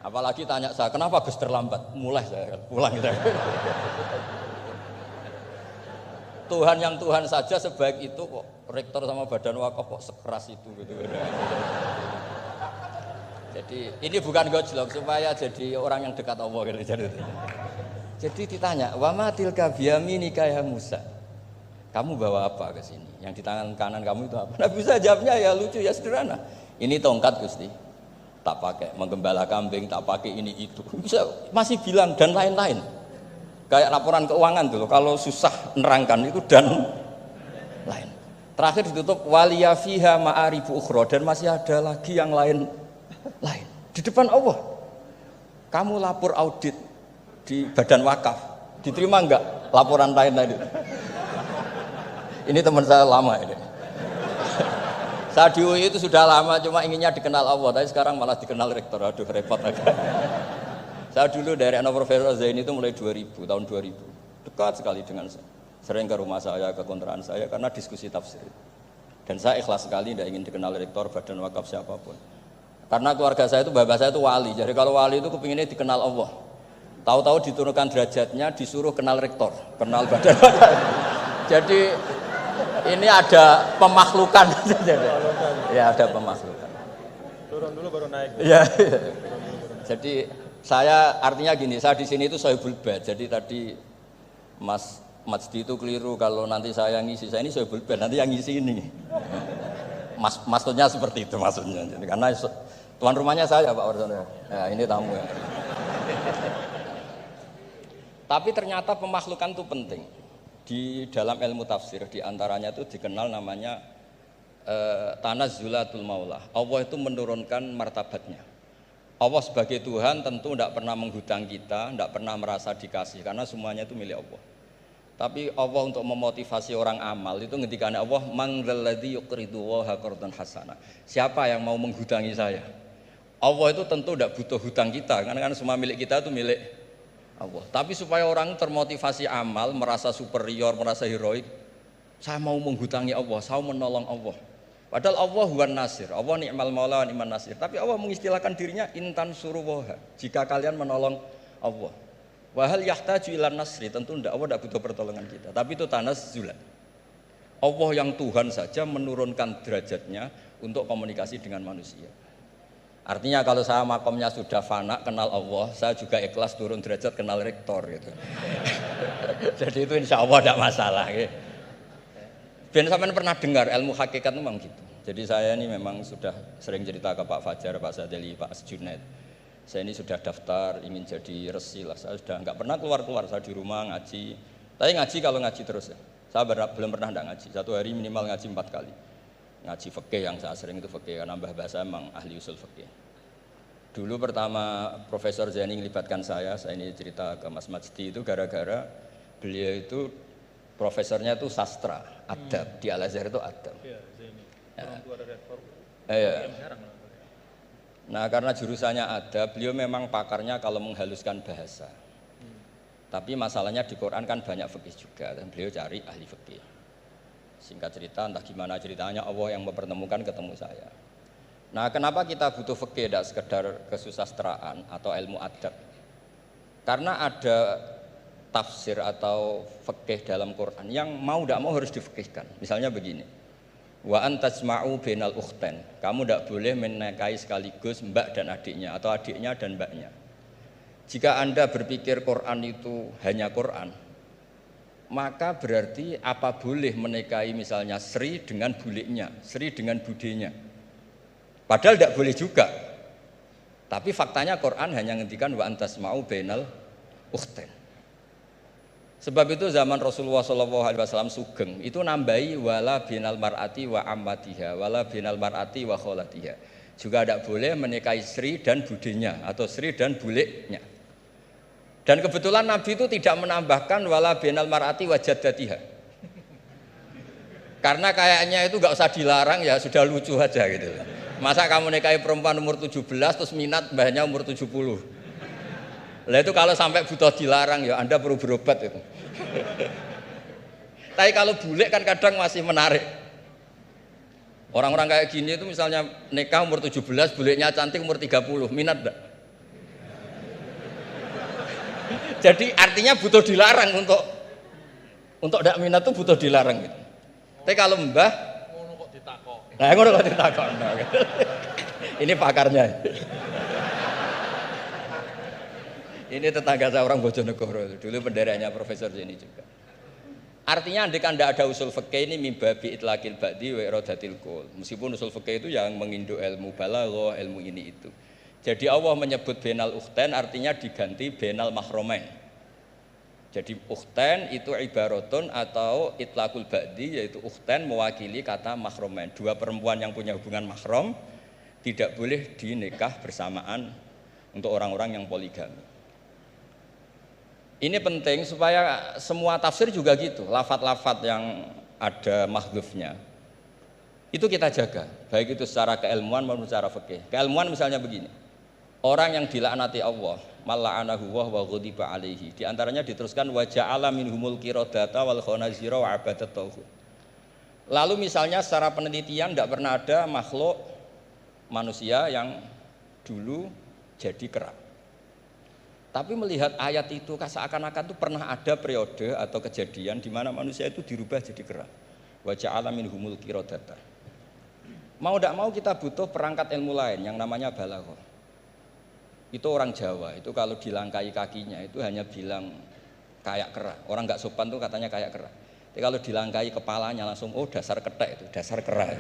Apalagi tanya saya, kenapa Gus terlambat? Mulai saya pulang gitu. Tuhan yang Tuhan saja sebaik itu kok, rektor sama badan wakaf kok sekeras itu gitu. Jadi ini bukan gojlok supaya jadi orang yang dekat Allah gitu. Jadi ditanya, wa ma tilka biyaminika ya Musa? Kamu bawa apa ke sini? Yang di tangan kanan kamu itu apa? Nabi Musa jawabnya ya lucu ya sederhana. Ini tongkat Gusti. Tak pakai menggembala kambing, tak pakai ini itu. Bisa masih bilang dan lain-lain. Kayak laporan keuangan dulu, kalau susah nerangkan itu dan lain. Terakhir ditutup waliya fiha ma'aribu ukhra, dan masih ada lagi yang lain di depan Allah. Kamu lapor audit di badan wakaf, diterima enggak laporan lain tadi? Ini teman saya lama ini. Saya di UI itu sudah lama, cuma inginnya dikenal Allah, tapi sekarang malah dikenal rektor. Aduh repot agak. Saya dulu dari anak Profesor Zaini itu mulai 2000, tahun 2000. Dekat sekali dengan saya. Sering ke rumah saya, ke kontrakan saya karena diskusi tafsir. Dan saya ikhlas sekali tidak ingin dikenal rektor, badan wakaf siapapun. Karena keluarga saya itu, bapak saya itu wali. Jadi kalau wali itu kepinginnya dikenal Allah. Tahu-tahu diturunkan derajatnya, disuruh kenal rektor, kenal badan wakaf. Jadi ini ada pemakhlukan. Ya ada pemakhlukan. Turun dulu baru naik. Ya. Jadi saya artinya gini, saya di sini itu sohibul bait. Jadi tadi Mas Majdi itu keliru kalau nanti saya ngisi. Saya ini sohibul bait, nanti yang ngisi ini. Maksudnya seperti itu maksudnya. Jadi karena tuan rumahnya saya Pak Warsono. Ya, ini tamu ya. Tapi ternyata pemakhlukan itu penting. Di dalam ilmu tafsir diantaranya itu dikenal namanya tanazzulatul maula. Allah itu menurunkan martabatnya. Allah sebagai Tuhan tentu tidak pernah menghutang kita, tidak pernah merasa dikasih karena semuanya itu milik Allah. Tapi Allah untuk memotivasi orang amal itu ngendikan Allah mangzalladzi yuqridu waha qardan hasana. Siapa yang mau menghutangi saya? Allah itu tentu tidak butuh hutang kita karena kan semua milik kita itu milik Allah. Tapi supaya orang termotivasi amal, merasa superior, merasa heroik, saya mau menghutangi Allah, saya mau menolong Allah. Padahal Allah huwan nasir, Allah ni'mal maula wa ni'man nasir. Tapi Allah mengistilahkan dirinya intan suruwaha, jika kalian menolong Allah. Wahal yahtaju ilan nasri, tentu tidak, Allah tidak butuh pertolongan kita. Tapi itu tanazzulan. Allah yang Tuhan saja menurunkan derajatnya untuk komunikasi dengan manusia. Artinya kalau saya makomnya sudah fana, kenal Allah, saya juga ikhlas turun derajat kenal rektor gitu. Jadi itu insya Allah tidak masalah gitu. Ben sampean pernah dengar ilmu hakikat itu memang gitu. Jadi saya ini memang sudah sering cerita ke Pak Fajar, Pak Sadeli, Pak Junaid. Saya ini sudah daftar ingin jadi resi lah. Saya sudah nggak pernah keluar, saya di rumah ngaji. Tapi ngaji kalau ngaji terus ya. Saya belum pernah nggak ngaji. Satu hari minimal ngaji 4 kali. Ngaji fikih yang saya sering itu fikih karena Mbah Bahasa memang ahli usul fikih. Dulu pertama Profesor Zaini melibatkan saya ini cerita ke Mas Majdi itu gara-gara beliau itu profesornya itu sastra, adab, di Al-Azhar itu adab. Iya, Zaini. Orang tua dari rektor. Iya. Nah karena jurusannya adab, beliau memang pakarnya kalau menghaluskan bahasa. Tapi masalahnya di Quran kan banyak fikih juga, dan beliau cari ahli fikih. Singkat cerita, entah gimana ceritanya Allah yang mempertemukan ketemu saya. Nah kenapa kita butuh fikih, tidak sekedar kesusastraan atau ilmu adab? Karena ada tafsir atau fikih dalam Quran yang mau tidak mau harus difikihkan. Misalnya begini, wa antasma'u bainal ukhtain, kamu tidak boleh menikahi sekaligus mbak dan adiknya atau adiknya dan mbaknya. Jika Anda berpikir Quran itu hanya Quran, maka berarti apa boleh menikahi misalnya Sri dengan buliknya, Sri dengan budenya. Padahal tidak boleh juga. Tapi faktanya Quran hanya ngendikan wa antasma'u bainal ukhtain. Sebab itu zaman Rasulullah SAW sugeng itu nambahi wala binal mar'ati wa ammatiha wala binal mar'ati wa kholatiha. Juga tidak boleh menikahi Sri dan budenya atau Sri dan buliknya. Dan kebetulan Nabi itu tidak menambahkan wala binal mar'ati wa jaddatiha. Karena kayaknya itu nggak usah dilarang ya sudah lucu aja gitu. Masa kamu nikahi perempuan umur 17 terus minat mbahnya umur 70. Lah itu kalau sampai butuh dilarang ya Anda perlu berobat itu. Tapi kalau bulik kan kadang masih menarik. Orang-orang kayak gini itu misalnya nikah umur 17, buliknya cantik umur 30, minat enggak? Jadi artinya butuh dilarang untuk ndak minat tuh butuh dilarang gitu. Tapi kalau mbah Ngono kok ditakok. nah ngono kok ditakokno. Ini pakarnya. Ini tetangga saya orang Bojonegoro, dulu benderanya Profesor Zeni juga. Artinya andai kan tidak ada usul fikih ini mimbabi itlaqil ba'di wa iradatil qul. Meskipun usul fikih itu yang menginduk ilmu balaghah, ilmu ini itu. Jadi Allah menyebut benal ukhtain artinya diganti benal mahromain. Jadi ukhtain itu ibaratun atau itlaqul ba'di yaitu ukhtain mewakili kata mahromain. Dua perempuan yang punya hubungan mahram tidak boleh dinikah bersamaan untuk orang-orang yang poligami. Ini penting supaya semua tafsir juga gitu, lafat-lafat yang ada mahdzufnya. Itu kita jaga, baik itu secara keilmuan maupun secara fikih. Keilmuan misalnya begini. Orang yang dilaknati Allah, mala'anahu wa ghadiba alaihi. Di antaranya diteruskan wa ja'ala minhumul qiradata wal khanazira wa abadat tauhid. Lalu misalnya secara penelitian tidak pernah ada makhluk manusia yang dulu jadi kera. Tapi melihat ayat itu seakan-akan itu pernah ada periode atau kejadian di mana manusia itu dirubah jadi kera. Wa ja'ala minhumul qiradata. Mau tidak mau kita butuh perangkat ilmu lain yang namanya balaghah. Itu orang Jawa, itu kalau dilangkai kakinya itu hanya bilang kayak kera. Orang nggak sopan tuh katanya kayak kera. Tapi kalau dilangkai kepalanya langsung oh dasar ketek itu, dasar kera.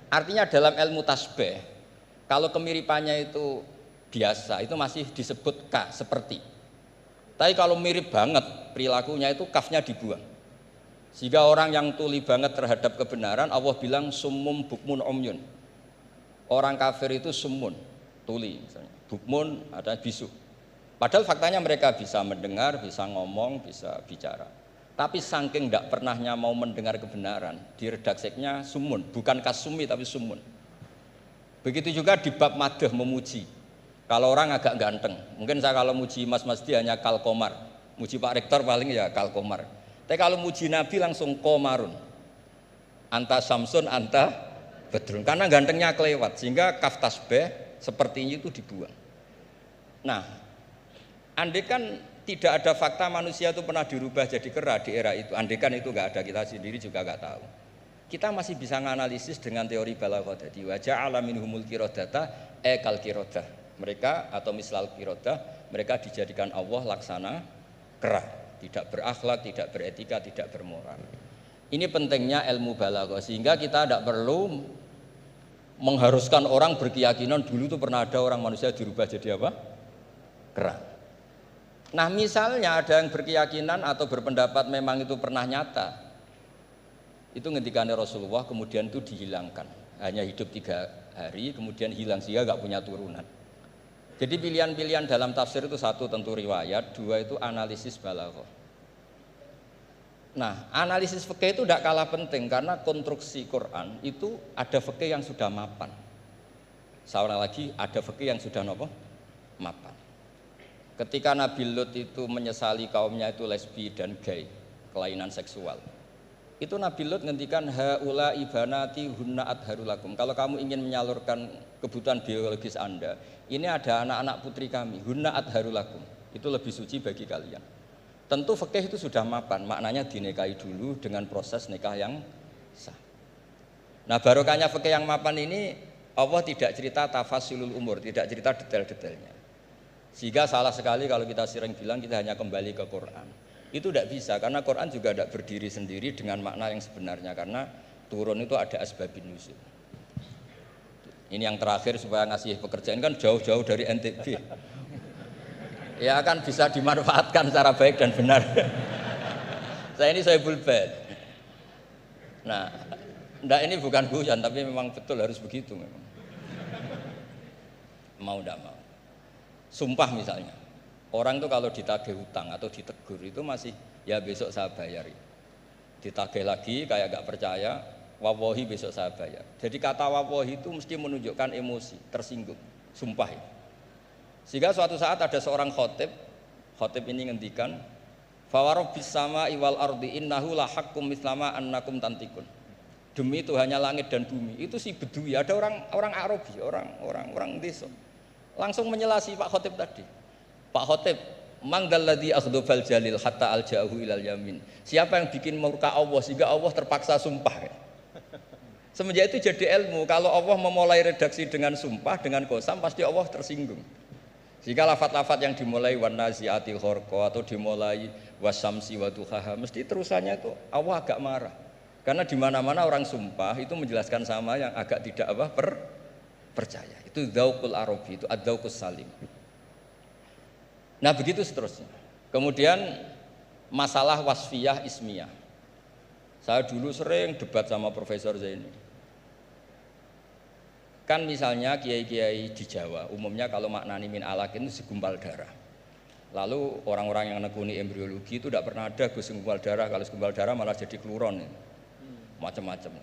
Artinya dalam ilmu tasbih, kalau kemiripannya itu biasa itu masih disebut ka seperti. Tapi kalau mirip banget perilakunya itu kafnya dibuang. Sehingga orang yang tuli banget terhadap kebenaran Allah bilang summum bukmun umyun. Orang kafir itu summun, tuli misalnya. Bukmun ada bisu. Padahal faktanya mereka bisa mendengar, bisa ngomong, bisa bicara. Tapi saking tidak pernahnya mau mendengar kebenaran, di redaksinya summun, bukan kasumi tapi summun. Begitu juga di bab madh memuji. Kalau orang agak ganteng, mungkin saya kalau muji Mas Masdi hanya kalkomar, muji Pak Rektor paling ya kalkomar. Tapi kalau muji Nabi langsung komarun, anta samsun, anta bedrun, karena gantengnya kelewat, sehingga kaf tasbih sepertinya itu dibuang. Nah, andai kan tidak ada fakta manusia itu pernah dirubah jadi kera di era itu, andai kan itu nggak ada, kita sendiri juga nggak tahu. Kita masih bisa menganalisis dengan teori balaghah tadi, wa ja'ala minhumul qiradata kal qiradah. Mereka atau mislal qirodah, mereka dijadikan Allah laksana kera, tidak berakhlak, tidak beretika, tidak bermoral. Ini pentingnya ilmu balaghah, sehingga kita tidak perlu mengharuskan orang berkeyakinan dulu itu pernah ada orang manusia dirubah jadi apa? Kera. Nah misalnya ada yang berkeyakinan atau berpendapat memang itu pernah nyata, itu ngendikannya Rasulullah kemudian itu dihilangkan, hanya hidup 3 hari kemudian hilang sehingga nggak punya turunan. Jadi pilihan-pilihan dalam tafsir itu satu tentu riwayat, dua itu analisis balaghah. Nah, analisis fikih itu tidak kalah penting karena konstruksi Quran itu ada fikih yang sudah mapan. Seorang lagi ada fikih yang sudah mapan. Ketika Nabi Lut itu menyesali kaumnya itu lesbi dan gay, kelainan seksual. Itu Nabi Lut ngendikan haula ibanati hunna adharulakum. Kalau kamu ingin menyalurkan kebutuhan biologis Anda, ini ada anak-anak putri kami, hunna adharulakum. Itu lebih suci bagi kalian. Tentu fikih itu sudah mapan, maknanya dinikahi dulu dengan proses nikah yang sah. Nah, barokahnya fikih yang mapan ini Allah tidak cerita tafasilul umur, tidak cerita detail-detailnya. Sehingga salah sekali kalau kita sering bilang kita hanya kembali ke Quran. Itu tidak bisa karena Quran juga tidak berdiri sendiri dengan makna yang sebenarnya karena turun itu ada asbabun nuzul. Ini yang terakhir supaya ngasih pekerjaan kan jauh-jauh dari NTB. Ya kan bisa dimanfaatkan secara baik dan benar. Saya ini Sohibul Bait. Nah, enggak ini bukan guyon tapi memang betul harus begitu memang. Mau enggak mau. Sumpah misalnya. Orang itu kalau ditagih hutang atau ditegur itu masih ya besok saya bayar. Ditagih lagi kayak gak percaya, wawahi besok saya bayar. Jadi kata wawahi itu mesti menunjukkan emosi, tersinggung, sumpah. Sehingga suatu saat ada seorang khotib ini ngendikan, fawarobbis sama iwal ardi innahu lahakum mislama annakum tantikun. Demi Tuhannya langit dan bumi. Itu si Bedui, ada orang Arabi, orang desa. Langsung menyelasi Pak Khotib tadi. Pak Khotib, Mangdalladzi akhdhafal jalil hatta alja'ahu ilal yamin. Siapa yang bikin murka Allah sehingga Allah terpaksa sumpah. Semenjak itu jadi ilmu, kalau Allah memulai redaksi dengan sumpah, dengan qasam, pasti Allah tersinggung. Jika lafat-lafat yang dimulai wan naziati gharqa atau dimulai wasamsi wa duhaha, mesti terusannya itu Allah agak marah. Karena di mana-mana orang sumpah itu menjelaskan sama yang agak tidak percaya. Itu dzauqul arabi, itu adzauqus salim. Nah, begitu seterusnya. Kemudian masalah wasfiyah ismiyah. Saya dulu sering debat sama Profesor Zaini. Kan misalnya kiai-kiai di Jawa, umumnya kalau maknani min alakin itu segumpal darah. Lalu orang-orang yang nekuni embriologi itu tidak pernah ada segumpal darah, kalau segumpal darah malah jadi kluron. Macam-macam.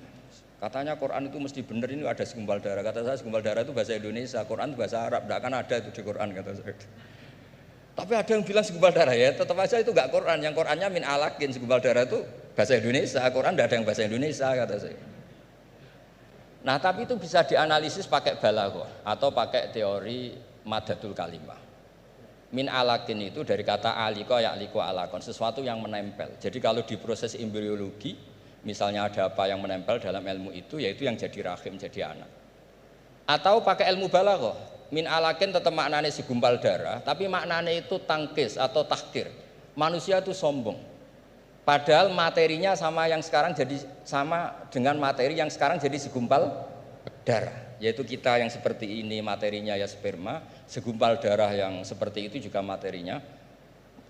Katanya Quran itu mesti benar, ini ada segumpal darah. Kata saya segumpal darah itu bahasa Indonesia, Quran itu bahasa Arab, tidak akan ada itu di Quran, kata saya. Tapi ada yang bilang segumpal darah, ya tetap aja itu enggak Quran, yang Qurannya min alakin, segumpal darah itu bahasa Indonesia, Quran tidak ada yang bahasa Indonesia, kata saya. Nah, tapi itu bisa dianalisis pakai balaghah atau pakai teori madatul kalimah. Min alakin itu dari kata aliko ya'liku alakon, sesuatu yang menempel. Jadi kalau di proses embriologi, misalnya ada apa yang menempel dalam ilmu itu, yaitu yang jadi rahim, jadi anak. Atau pakai ilmu balaghah, min alakin tetap maknanya segumpal darah, tapi maknanya itu tangkis atau tahkir. Manusia itu sombong. Padahal materinya sama yang sekarang jadi sama dengan materi yang sekarang jadi segumpal darah. Yaitu kita yang seperti ini materinya ya sperma, segumpal darah yang seperti itu juga materinya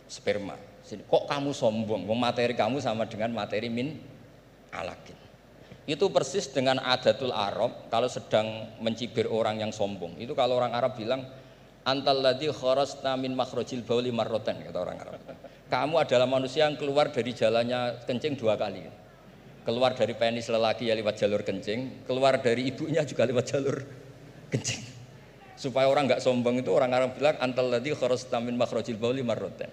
sperma. Kok kamu sombong? Materi kamu sama dengan materi min alakin. Itu persis dengan adatul Arab kalau sedang mencibir orang yang sombong. Itu kalau orang Arab bilang antal ladzi kharasta min makhrajil bauli marratan, kata orang Arab. Kamu adalah manusia yang keluar dari jalannya kencing 2 kali. Keluar dari penis lelaki ya lewat jalur kencing, keluar dari ibunya juga lewat jalur kencing. Supaya orang enggak sombong itu orang Arab bilang antal ladzi kharasta min makhrajil bauli marratan.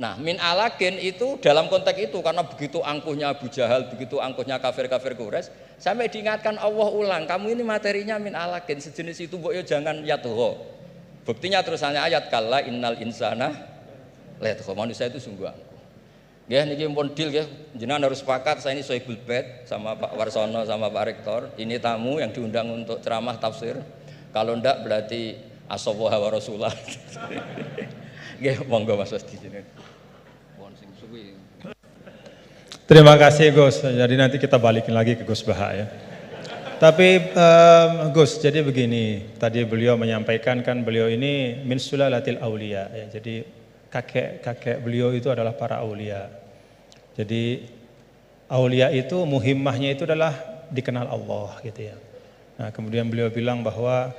Nah, min alakin itu dalam konteks itu karena begitu angkuhnya Abu Jahal, begitu angkuhnya kafir-kafir Quraisy, sampai diingatkan Allah ulang, kamu ini materinya min alakin, sejenis itu mbok yo jangan yatuho. Buktinya terusannya ayat kalla innal insana lihat manusia itu sungguh angkuh. Ya niki pun deal ya, jenengan harus sepakat saya ini Sohibul Bait sama Pak Warsono sama Pak Rektor, ini tamu yang diundang untuk ceramah tafsir. Kalau ndak berarti asawaha wa rasulah. Nggih, monggo Mas di sini. Terima kasih Gus. Jadi nanti kita balikin lagi ke Gus Baha ya. Tapi Gus, jadi begini, tadi beliau menyampaikan kan beliau ini min sulalatil aulia ya. Jadi kakek beliau itu adalah para aulia. Jadi aulia itu muhimmahnya itu adalah dikenal Allah gitu ya. Nah, kemudian beliau bilang bahwa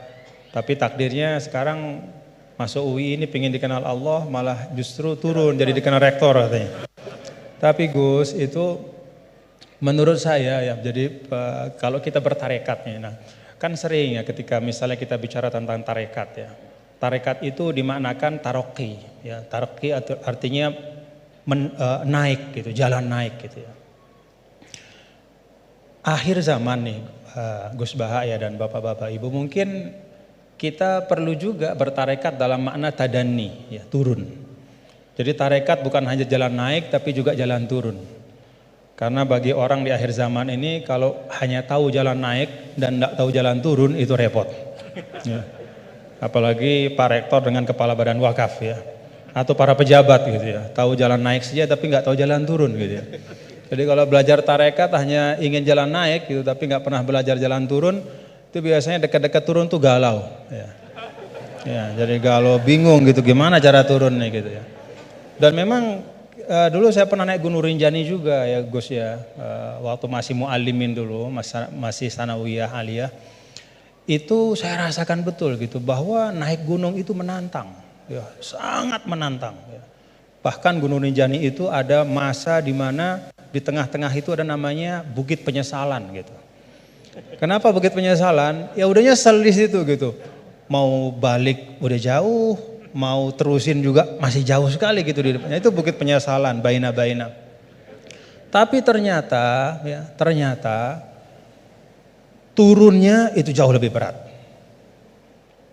tapi takdirnya sekarang masuk UI ini pengen dikenal Allah malah justru turun jadi dikenal rektor katanya. Tapi Gus itu menurut saya ya, jadi kalau kita bertarekatnya, nah kan sering ya ketika misalnya kita bicara tentang tarekat ya, tarekat itu dimaknakan taroki ya, taroki artinya naik gitu, jalan naik gitu ya. Akhir zaman nih Gus Baha ya dan bapak-bapak ibu, mungkin kita perlu juga bertarekat dalam makna tadani ya, turun. Jadi tarekat bukan hanya jalan naik tapi juga jalan turun. Karena bagi orang di akhir zaman ini kalau hanya tahu jalan naik dan tidak tahu jalan turun itu repot. Ya. Apalagi Pak Rektor dengan Kepala Badan Wakaf ya, atau para pejabat gitu ya, tahu jalan naik saja tapi nggak tahu jalan turun gitu ya. Jadi kalau belajar tarekat hanya ingin jalan naik gitu tapi nggak pernah belajar jalan turun, itu biasanya dekat-dekat turun tuh galau. Ya. Ya, jadi galau, bingung gitu gimana cara turunnya gitu ya. Dan memang dulu saya pernah naik Gunung Rinjani juga ya Gus ya, waktu masih mu'alimin dulu, masih sanawiyah aliyah, itu saya rasakan betul gitu bahwa naik gunung itu menantang, ya sangat menantang. Ya. Bahkan Gunung Rinjani itu ada masa di mana di tengah-tengah itu ada namanya Bukit Penyesalan gitu. Kenapa Bukit Penyesalan? Ya udah nyesel di situ gitu, mau balik udah jauh, mau terusin juga masih jauh sekali gitu di depannya. Itu Bukit Penyesalan, baina-baina. Tapi ternyata turunnya itu jauh lebih berat.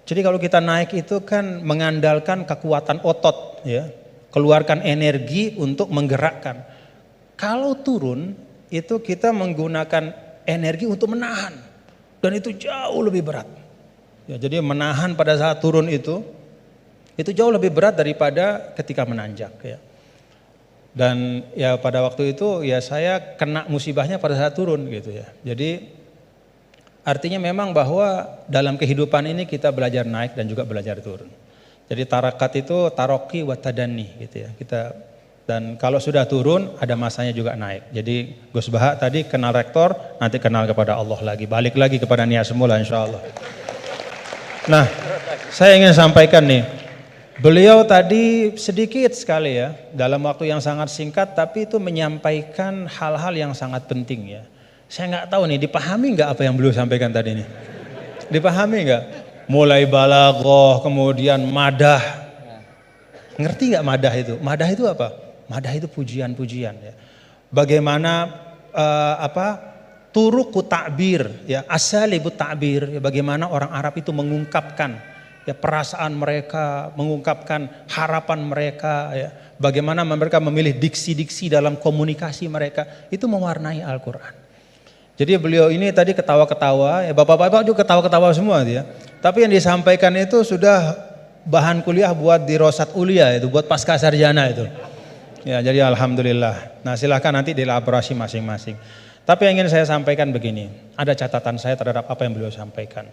Jadi kalau kita naik itu kan mengandalkan kekuatan otot ya. keluarkan energi untuk menggerakkan. Kalau turun itu kita menggunakan energi untuk menahan, dan itu jauh lebih berat. Ya, jadi menahan pada saat turun itu jauh lebih berat daripada ketika menanjak ya. Dan ya pada waktu itu ya saya kena musibahnya pada saat turun gitu ya. Jadi artinya memang bahwa dalam kehidupan ini kita belajar naik dan juga belajar turun. Jadi tarakat itu taroki wa tadanni gitu ya. Dan kalau sudah turun ada masanya juga naik. Jadi Gus Baha tadi kenal rektor, nanti kenal kepada Allah lagi, balik lagi kepada niat semula insyaallah. Nah, saya ingin sampaikan nih, beliau tadi sedikit sekali ya, dalam waktu yang sangat singkat, tapi itu menyampaikan hal-hal yang sangat penting ya. Saya nggak tahu nih, dipahami nggak apa yang beliau sampaikan tadi nih? Dipahami nggak? Mulai balaghah, kemudian madah. Ngerti nggak madah itu? Madah itu apa? Madah itu pujian-pujian ya. Bagaimana turuku ta'bir ya, asalibu ta'bir ya, bagaimana orang Arab itu mengungkapkan ya perasaan mereka, mengungkapkan harapan mereka ya, bagaimana mereka memilih diksi-diksi dalam komunikasi mereka, itu mewarnai Al-Qur'an. Jadi beliau ini tadi ketawa-ketawa ya, bapak-bapak juga ketawa-ketawa semua ya. Tapi yang disampaikan itu sudah bahan kuliah buat di Rosat Ulia itu, buat pasca sarjana itu. Ya, jadi alhamdulillah. Nah, silahkan nanti dielaborasi masing-masing. Tapi yang ingin saya sampaikan begini, ada catatan saya terhadap apa yang beliau sampaikan.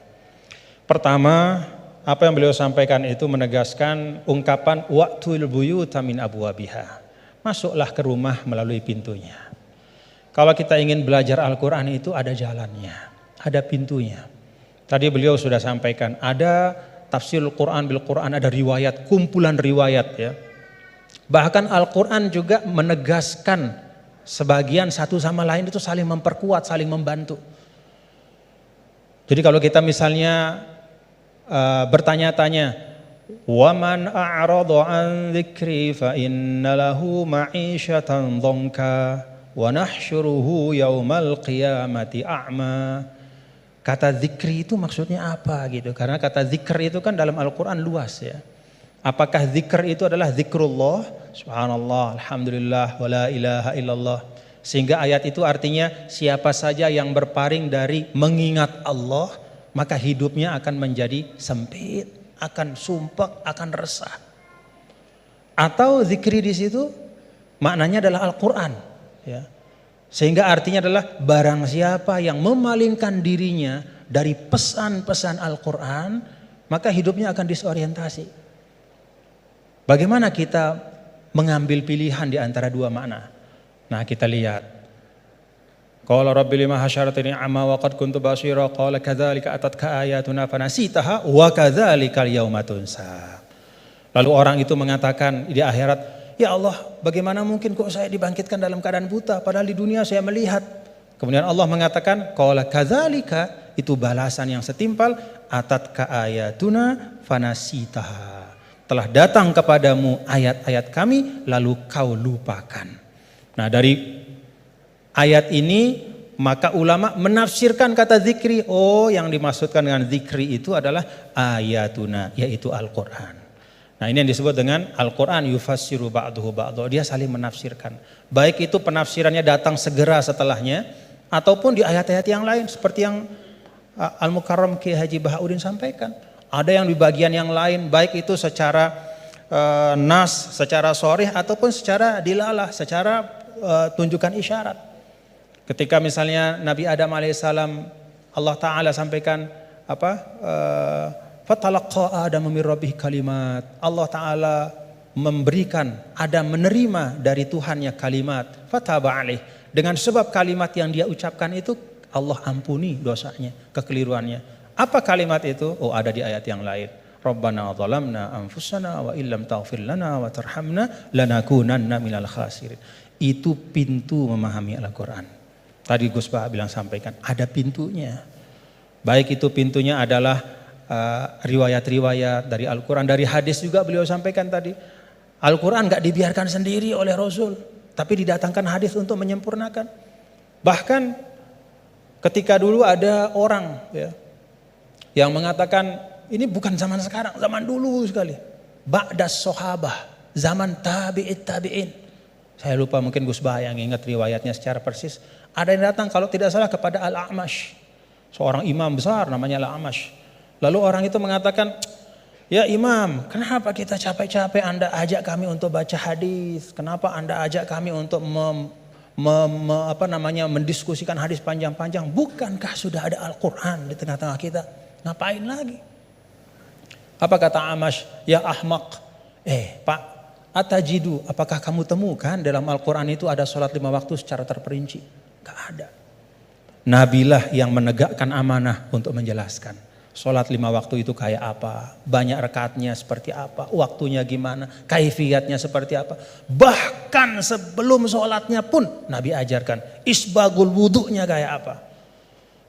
Pertama, apa yang beliau sampaikan itu menegaskan ungkapan wa'tul buyuta min abwabiha. Masuklah ke rumah melalui pintunya. Kalau kita ingin belajar Al-Quran itu ada jalannya, ada pintunya. Tadi beliau sudah sampaikan, ada tafsir Al-Quran bil Quran, ada riwayat, kumpulan riwayat ya. Bahkan Al-Quran juga menegaskan sebagian satu sama lain itu saling memperkuat, saling membantu. Jadi kalau kita misalnya bertanya-tanya, waman a'rada an dzikri fa inna lahu ma'isyatan dhanka wa nahsyuruhu yaumal qiyamati a'ma. Kata zikri itu maksudnya apa gitu? Karena kata zikr itu kan dalam Al-Quran luas ya. Apakah zikr itu adalah zikrullah, subhanallah, alhamdulillah, wa la ilaha illallah. Sehingga ayat itu artinya siapa saja yang berpaling dari mengingat Allah, maka hidupnya akan menjadi sempit, akan sumpek, akan resah. Atau zikri di situ maknanya adalah Al-Quran. Ya. Sehingga artinya adalah barang siapa yang memalingkan dirinya dari pesan-pesan Al-Quran, maka hidupnya akan disorientasi. Bagaimana kita mengambil pilihan di antara dua makna? Nah, kita lihat. Qala rabbi lima hasyaratini amma wa qad kuntu basira qala kadzalika atatka ayatuna fanasitaha wa kadzalikal yauma tunsa. Lalu orang itu mengatakan di akhirat, ya Allah, bagaimana mungkin kok saya dibangkitkan dalam keadaan buta padahal di dunia saya melihat. Kemudian Allah mengatakan qala kadzalika, itu balasan yang setimpal, atatka ayatuna fanasitaha. Telah datang kepadamu ayat-ayat kami lalu kau lupakan. Nah, dari ayat ini maka ulama menafsirkan kata zikri. Oh, yang dimaksudkan dengan zikri itu adalah ayatuna, yaitu Al-Quran. Nah, ini yang disebut dengan Al-Quran yufassiru ba'duhu ba'duhu. Dia saling menafsirkan. Baik itu penafsirannya datang segera setelahnya, ataupun di ayat-ayat yang lain seperti yang Al-Mukarram Ki Haji Bahauddin sampaikan. Ada yang di bagian yang lain, baik itu secara nas, secara sharih ataupun secara dilalah, secara tunjukkan isyarat. Ketika misalnya Nabi Adam alaihissalam, Allah Ta'ala sampaikan fatalaqa Adam min rabbih kalimat. Allah Ta'ala memberikan, Adam menerima dari Tuhannya kalimat. Fataba alaih. Dengan sebab kalimat yang dia ucapkan itu, Allah ampuni dosanya, kekeliruannya. Apa kalimat itu? Oh, ada di ayat yang lain. Rabbana zalamna anfusana wa illam taghfir lana wa tarhamna lanakunanna minal khasirin. Itu pintu memahami Al-Quran. Tadi Gus Baha bilang sampaikan, ada pintunya. Baik itu pintunya adalah riwayat-riwayat dari Al-Quran, dari hadis juga beliau sampaikan tadi. Al-Quran gak dibiarkan sendiri oleh Rasul, tapi didatangkan hadis untuk menyempurnakan. Bahkan ketika dulu ada orang ya, yang mengatakan ini bukan zaman sekarang, zaman dulu sekali. Ba'das sahabah. zaman tabi'in. Saya lupa, mungkin Gus Bah yang ingat riwayatnya secara persis. Ada yang datang kalau tidak salah kepada Al-A'mash, seorang imam besar namanya Al-A'mash. Lalu orang itu mengatakan, ya imam, kenapa kita capek-capek Anda ajak kami untuk baca hadis? Kenapa Anda ajak kami untuk mendiskusikan hadis panjang-panjang? Bukankah sudah ada Al-Quran di tengah-tengah kita? Ngapain lagi? Apa kata A'mash? Ya ahmaq. Pak, atajidu, apakah kamu temukan dalam Al-Quran itu ada sholat 5 waktu secara terperinci? Gak ada. Nabilah yang menegakkan amanah untuk menjelaskan. Sholat 5 waktu itu kayak apa? Banyak rakaatnya seperti apa? Waktunya gimana? Kaifiyatnya seperti apa? Bahkan sebelum sholatnya pun Nabi ajarkan. Isbagul wudu'nya kayak apa?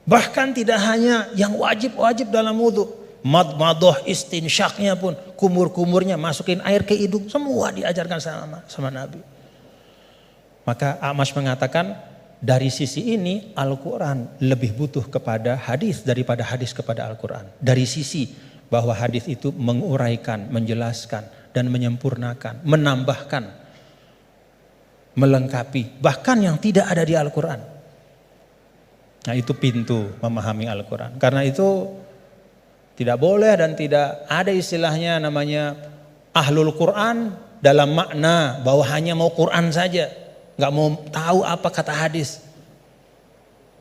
Bahkan tidak hanya yang wajib-wajib dalam wudu. Madmadoh istinsyaknya pun. Kumur-kumurnya masukin air ke hidung. Semua diajarkan sama Nabi. Maka A'mash mengatakan, dari sisi ini Al-Quran lebih butuh kepada hadis daripada hadis kepada Al-Quran. Dari sisi bahwa hadis itu menguraikan, menjelaskan dan menyempurnakan, menambahkan, melengkapi bahkan yang tidak ada di Al-Quran. Nah, itu pintu memahami Al-Quran. Karena itu tidak boleh dan tidak ada istilahnya namanya ahlul Quran dalam makna bahwa hanya mau Quran saja. Gak mau tahu apa kata hadis.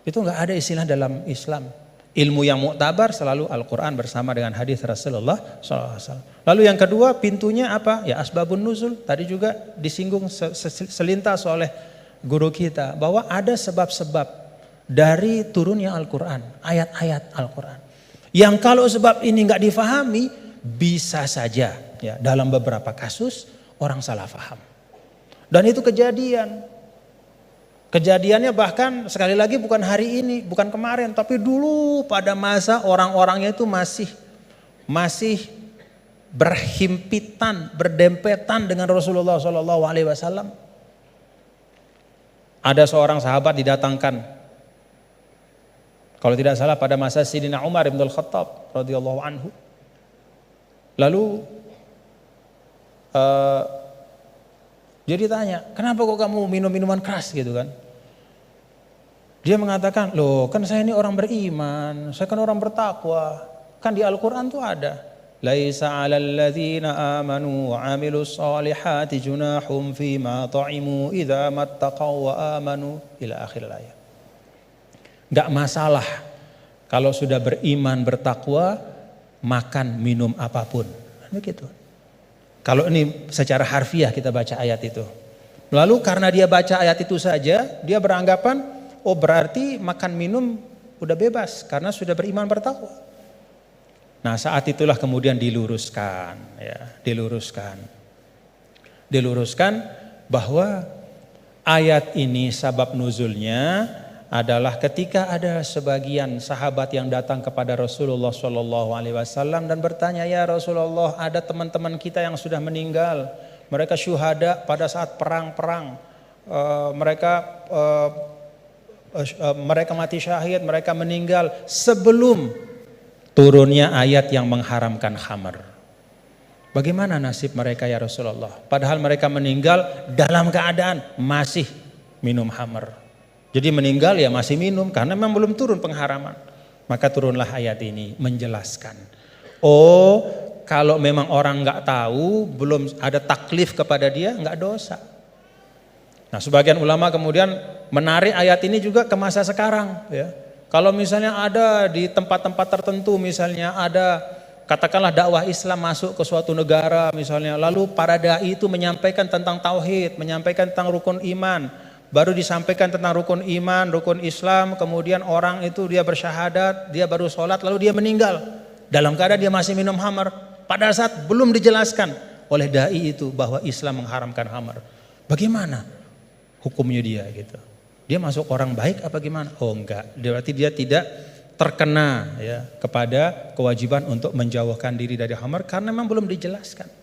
Itu gak ada istilah dalam Islam. Ilmu yang muktabar selalu Al-Quran bersama dengan hadis Rasulullah SAW. Lalu yang kedua pintunya apa? Ya asbabun nuzul. Tadi juga disinggung selintas oleh guru kita. Bahwa ada sebab-sebab dari turunnya Al-Quran. Ayat-ayat Al-Quran. Yang kalau sebab ini gak difahami, bisa saja ya, dalam beberapa kasus orang salah faham. Dan itu kejadian. Kejadiannya bahkan sekali lagi bukan hari ini, bukan kemarin, tapi dulu pada masa orang-orangnya itu masih berhimpitan, berdempetan dengan Rasulullah SAW. Ada seorang sahabat didatangkan, kalau tidak salah pada masa Sayyidina Umar bin Al-Khattab radhiyallahu anhu. Lalu dia ditanya, kenapa kok kamu minum minuman keras gitu kan? Dia mengatakan, loh kan saya ini orang beriman, saya kan orang bertakwa. Kan di Al-Quran tuh ada. Laisa 'alal ladzina amanu wa 'amilus solihati junahum fima ta'imu idza mattaqaw wa amanu ila akhir ayat. Enggak masalah kalau sudah beriman bertakwa makan minum apapun. Begitu. Kalau ini secara harfiah kita baca ayat itu. Lalu karena dia baca ayat itu saja, dia beranggapan, oh berarti makan minum udah bebas karena sudah beriman bertakwa. Nah saat itulah kemudian diluruskan bahwa ayat ini sabab nuzulnya adalah ketika ada sebagian sahabat yang datang kepada Rasulullah SAW dan bertanya, ya Rasulullah, ada teman-teman kita yang sudah meninggal, mereka syuhada pada saat perang-perang, mereka mati syahid, mereka meninggal sebelum turunnya ayat yang mengharamkan khamar. Bagaimana nasib mereka ya Rasulullah? Padahal mereka meninggal dalam keadaan masih minum khamar. Jadi meninggal ya masih minum karena memang belum turun pengharaman. Maka turunlah ayat ini menjelaskan. Oh, kalau memang orang nggak tahu, belum ada taklif kepada dia, nggak dosa. Nah, sebagian ulama kemudian menarik ayat ini juga ke masa sekarang. Ya. Kalau misalnya ada di tempat-tempat tertentu, misalnya ada katakanlah dakwah Islam masuk ke suatu negara misalnya, lalu para dai itu menyampaikan tentang tauhid, menyampaikan tentang rukun iman. Baru disampaikan tentang rukun iman, rukun Islam, kemudian orang itu dia bersyahadat, dia baru sholat, lalu dia meninggal. Dalam keadaan dia masih minum khamar. Pada saat belum dijelaskan oleh dai itu bahwa Islam mengharamkan khamar. Bagaimana hukumnya dia gitu? Dia masuk orang baik apa gimana? Oh enggak, berarti dia tidak terkena ya kepada kewajiban untuk menjauhkan diri dari khamar karena memang belum dijelaskan.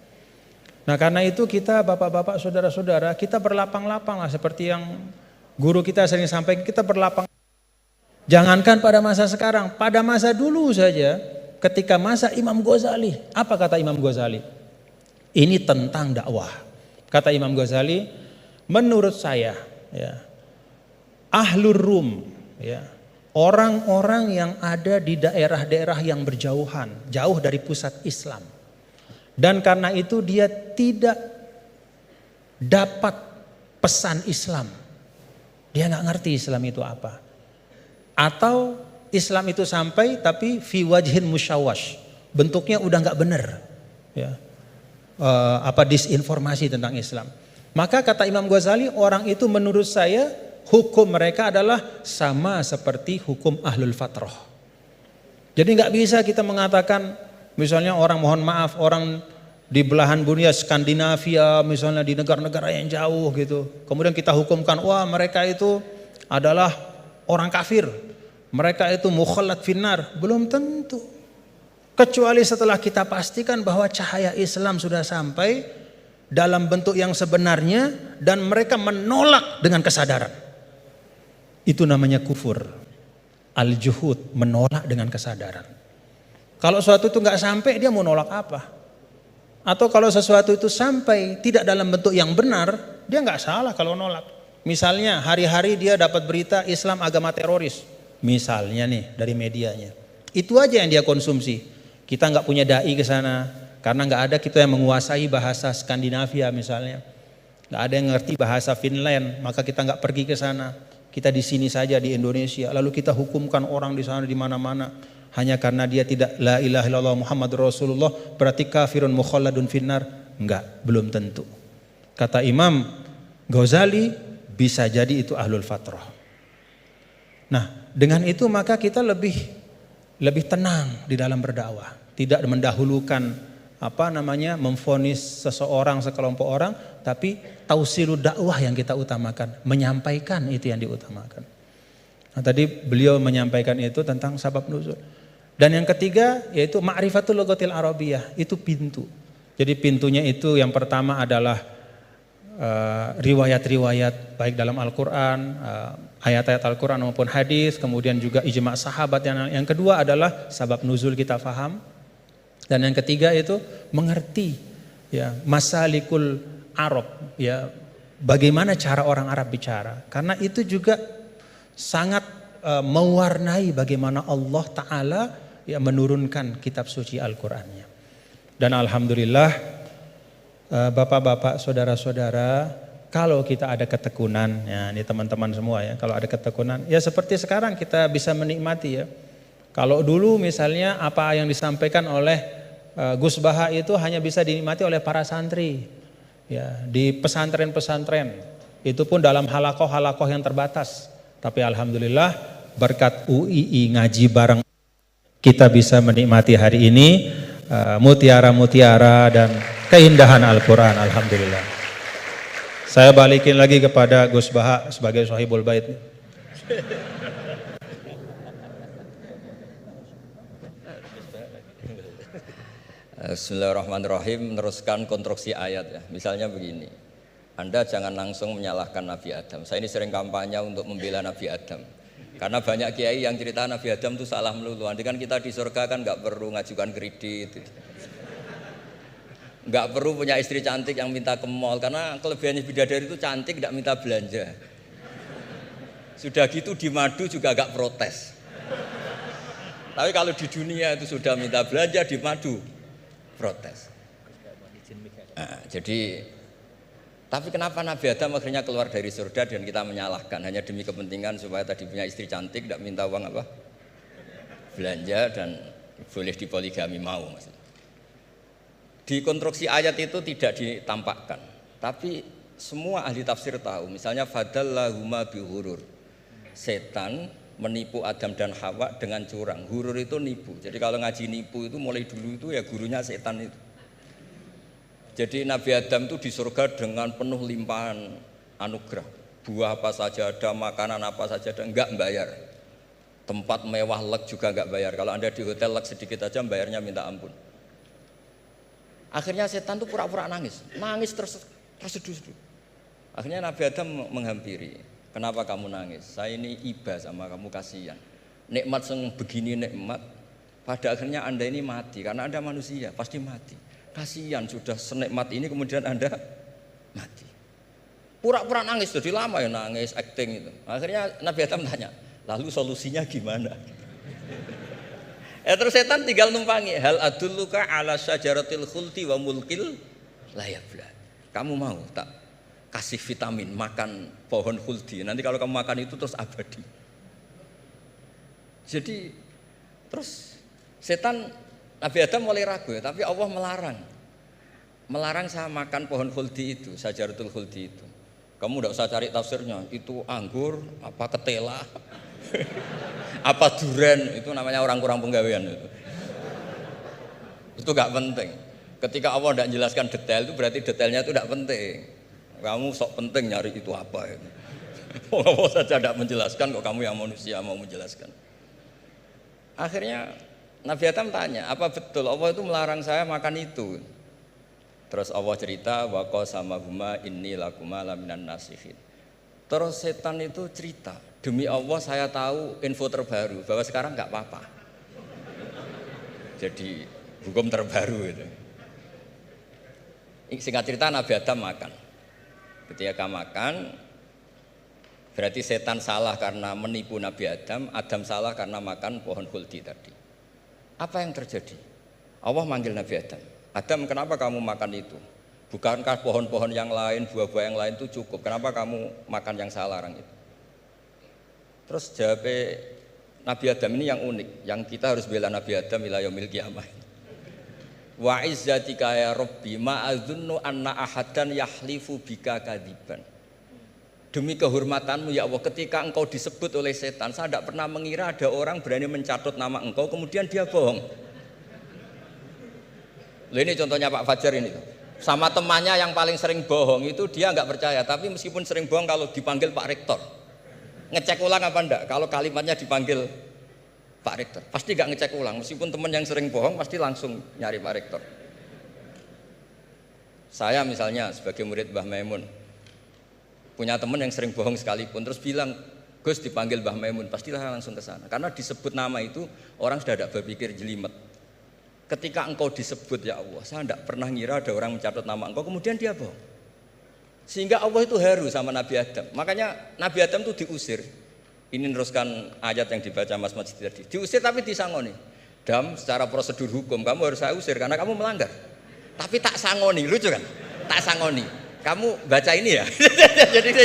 Nah karena itu kita bapak-bapak saudara-saudara kita berlapang-lapang lah seperti yang guru kita sering sampaikan, kita berlapang. Jangankan pada masa sekarang, pada masa dulu saja ketika masa Imam Ghazali. Apa kata Imam Ghazali? Ini tentang dakwah. Kata Imam Ghazali, menurut saya, ya, Ahlur Rum, ya, orang-orang yang ada di daerah-daerah yang berjauhan, jauh dari pusat Islam, dan karena itu dia tidak dapat pesan Islam, dia nggak ngerti Islam itu apa, atau Islam itu sampai tapi fi wajhin musyawash, bentuknya udah nggak benar, ya, disinformasi tentang Islam. Maka kata Imam Ghazali, orang itu menurut saya hukum mereka adalah sama seperti hukum ahlul fatrah. Jadi nggak bisa kita mengatakan misalnya orang, mohon maaf, orang di belahan dunia Skandinavia misalnya, di negara-negara yang jauh gitu, kemudian kita hukumkan wah mereka itu adalah orang kafir, mereka itu mukhallat finnar. Belum tentu. Kecuali setelah kita pastikan bahwa cahaya Islam sudah sampai dalam bentuk yang sebenarnya dan mereka menolak dengan kesadaran. Itu namanya kufur. Al-juhud, menolak dengan kesadaran. Kalau sesuatu itu nggak sampai, dia mau nolak apa? Atau kalau sesuatu itu sampai tidak dalam bentuk yang benar, dia nggak salah kalau nolak. Misalnya hari-hari dia dapat berita Islam agama teroris, misalnya nih dari medianya, itu aja yang dia konsumsi. Kita nggak punya dai ke sana karena nggak ada kita yang menguasai bahasa Skandinavia misalnya, nggak ada yang ngerti bahasa Finland, maka kita nggak pergi ke sana. Kita di sini saja di Indonesia, lalu kita hukumkan orang di sana di mana-mana hanya karena dia tidak la ilaha illallah Muhammadur Rasulullah berarti kafirun mukhalladun finnar. Enggak, belum tentu. Kata Imam Ghazali, bisa jadi itu ahlul fatrah. Nah, dengan itu maka kita lebih tenang di dalam berdakwah, tidak mendahulukan memvonis seseorang, sekelompok orang, tapi tausilud dakwah yang kita utamakan, menyampaikan itu yang diutamakan. Nah, tadi beliau menyampaikan itu tentang sabab nuzul. Dan yang ketiga yaitu ma'rifatul lughatil arabiyyah, itu pintu. Jadi pintunya itu yang pertama adalah riwayat-riwayat baik dalam Al-Qur'an, ayat-ayat Al-Qur'an maupun hadis, kemudian juga ijma' sahabat. Yang kedua adalah sabab nuzul kita faham. Dan yang ketiga itu mengerti, ya, masalikul Arab, ya, bagaimana cara orang Arab bicara. Karena itu juga sangat mewarnai bagaimana Allah Ta'ala ya menurunkan kitab suci Al-Qur'annya. Dan alhamdulillah bapak-bapak, saudara-saudara, kalau kita ada ketekunan, ya ini teman-teman semua ya, kalau ada ketekunan, ya seperti sekarang kita bisa menikmati ya. Kalau dulu misalnya apa yang disampaikan oleh Gus Baha itu hanya bisa dinikmati oleh para santri, ya di pesantren-pesantren, itu pun dalam halakoh-halakoh yang terbatas. Tapi alhamdulillah berkat UII ngaji bareng kita bisa menikmati hari ini mutiara-mutiara dan keindahan Al-Quran. Alhamdulillah. Saya balikin lagi kepada Gus Baha sebagai Sohibul Bait. Bismillahirrahmanirrahim. Meneruskan konstruksi ayat ya. Misalnya begini, Anda jangan langsung menyalahkan Nabi Adam. Saya ini sering kampanye untuk membela Nabi Adam. Karena banyak kiai yang cerita Nabi Adam itu salah melulu. Nanti kan kita di surga kan nggak perlu ngajukan kredit, nggak perlu punya istri cantik yang minta ke mall. Karena kelebihannya bidadari itu cantik, tidak minta belanja. Sudah gitu di madu juga nggak protes. Tapi kalau di dunia itu sudah minta belanja, di madu protes. Nah, jadi, tapi kenapa Nabi Adam akhirnya keluar dari surga dan kita menyalahkan hanya demi kepentingan supaya tadi punya istri cantik, tidak minta uang apa? Belanja dan boleh dipoligami mau maksudnya. Di konstruksi ayat itu tidak ditampakkan, tapi semua ahli tafsir tahu. Misalnya fadallahuma bihurur, setan menipu Adam dan Hawa dengan curang. Hurur itu nipu. Jadi kalau ngaji nipu itu mulai dulu itu ya gurunya setan itu. Jadi Nabi Adam itu di surga dengan penuh limpahan anugerah. Buah apa saja ada, makanan apa saja ada, enggak bayar. Tempat mewah leg juga enggak bayar. Kalau Anda di hotel leg sedikit aja bayarnya minta ampun. Akhirnya setan itu pura-pura nangis. Nangis terseduh-seduh. Akhirnya Nabi Adam menghampiri. Kenapa kamu nangis? Saya ini iba sama kamu, kasihan. Nikmat yang begini nikmat, pada akhirnya Anda ini mati. Karena Anda manusia, pasti mati. Kasihan sudah senikmat ini kemudian Anda mati. Pura-pura nangis, jadi lama ya nangis, acting itu. Akhirnya Nabi Adam tanya, lalu solusinya gimana? Terus setan tinggal numpangi. Hal adulluka ala syajaratil khuldi wa mulkil la yabla. Kamu mau tak kasih vitamin makan pohon khuldi? Nanti kalau kamu makan itu terus abadi. Jadi terus setan Nabi Adam mulai ragu ya, tapi Allah melarang. Melarang saya makan pohon khuldi itu, syajaratul khuldi itu. Kamu tidak usah cari tafsirnya, itu anggur, apa ketela, apa duren, itu namanya orang kurang penggawean itu. Itu gak penting. Ketika Allah tidak menjelaskan detail itu berarti detailnya itu tidak penting. Kamu sok penting nyari itu apa itu. Allah saja tidak menjelaskan, kok kamu yang manusia mau menjelaskan. Akhirnya Nabi Adam tanya, apa betul Allah itu melarang saya makan itu? Terus Allah cerita wa qasamahuma inni lakuma laminan nasihin. Terus setan itu cerita, demi Allah saya tahu info terbaru bahwa sekarang enggak apa-apa. Jadi hukum terbaru itu. Singkat cerita Nabi Adam makan. Ketika makan berarti setan salah karena menipu Nabi Adam, Adam salah karena makan pohon khuldi tadi. Apa yang terjadi? Allah manggil Nabi Adam. Adam, kenapa kamu makan itu? Bukankah pohon-pohon yang lain, buah-buah yang lain itu cukup? Kenapa kamu makan yang saya larang itu? Terus jawab Nabi Adam ini yang unik, yang kita harus bela Nabi Adam ila yaumil qiyamah. Wa izzatika ya Rabbi ma adzunnu anna ahadan yahlifu bika kadziban. Demi kehormatanmu ya Allah, ketika engkau disebut oleh setan, saya tidak pernah mengira ada orang berani mencatut nama engkau kemudian dia bohong. Loh, ini contohnya Pak Fajar ini. Sama temannya yang paling sering bohong itu dia nggak percaya, tapi meskipun sering bohong kalau dipanggil Pak Rektor, ngecek ulang apa enggak? Kalau kalimatnya dipanggil Pak Rektor, pasti nggak ngecek ulang. Meskipun teman yang sering bohong pasti langsung nyari Pak Rektor. Saya misalnya sebagai murid Mbah Maimun punya teman yang sering bohong sekalipun, terus bilang Gus dipanggil Mbah Maimun, pastilah langsung ke sana. Karena disebut nama itu orang sudah tidak berpikir jelimet. Ketika engkau disebut ya Allah, saya tidak pernah ngira ada orang mencatat nama engkau, kemudian dia bohong. Sehingga Allah itu haru sama Nabi Adam. Makanya Nabi Adam itu diusir. Ini meneruskan ayat yang dibaca Mas Masjid tadi. Diusir tapi disangoni. Dam, secara prosedur hukum kamu harus saya usir karena kamu melanggar. Tapi tak sangoni, lucu kan? Tak sangoni. Kamu baca ini ya.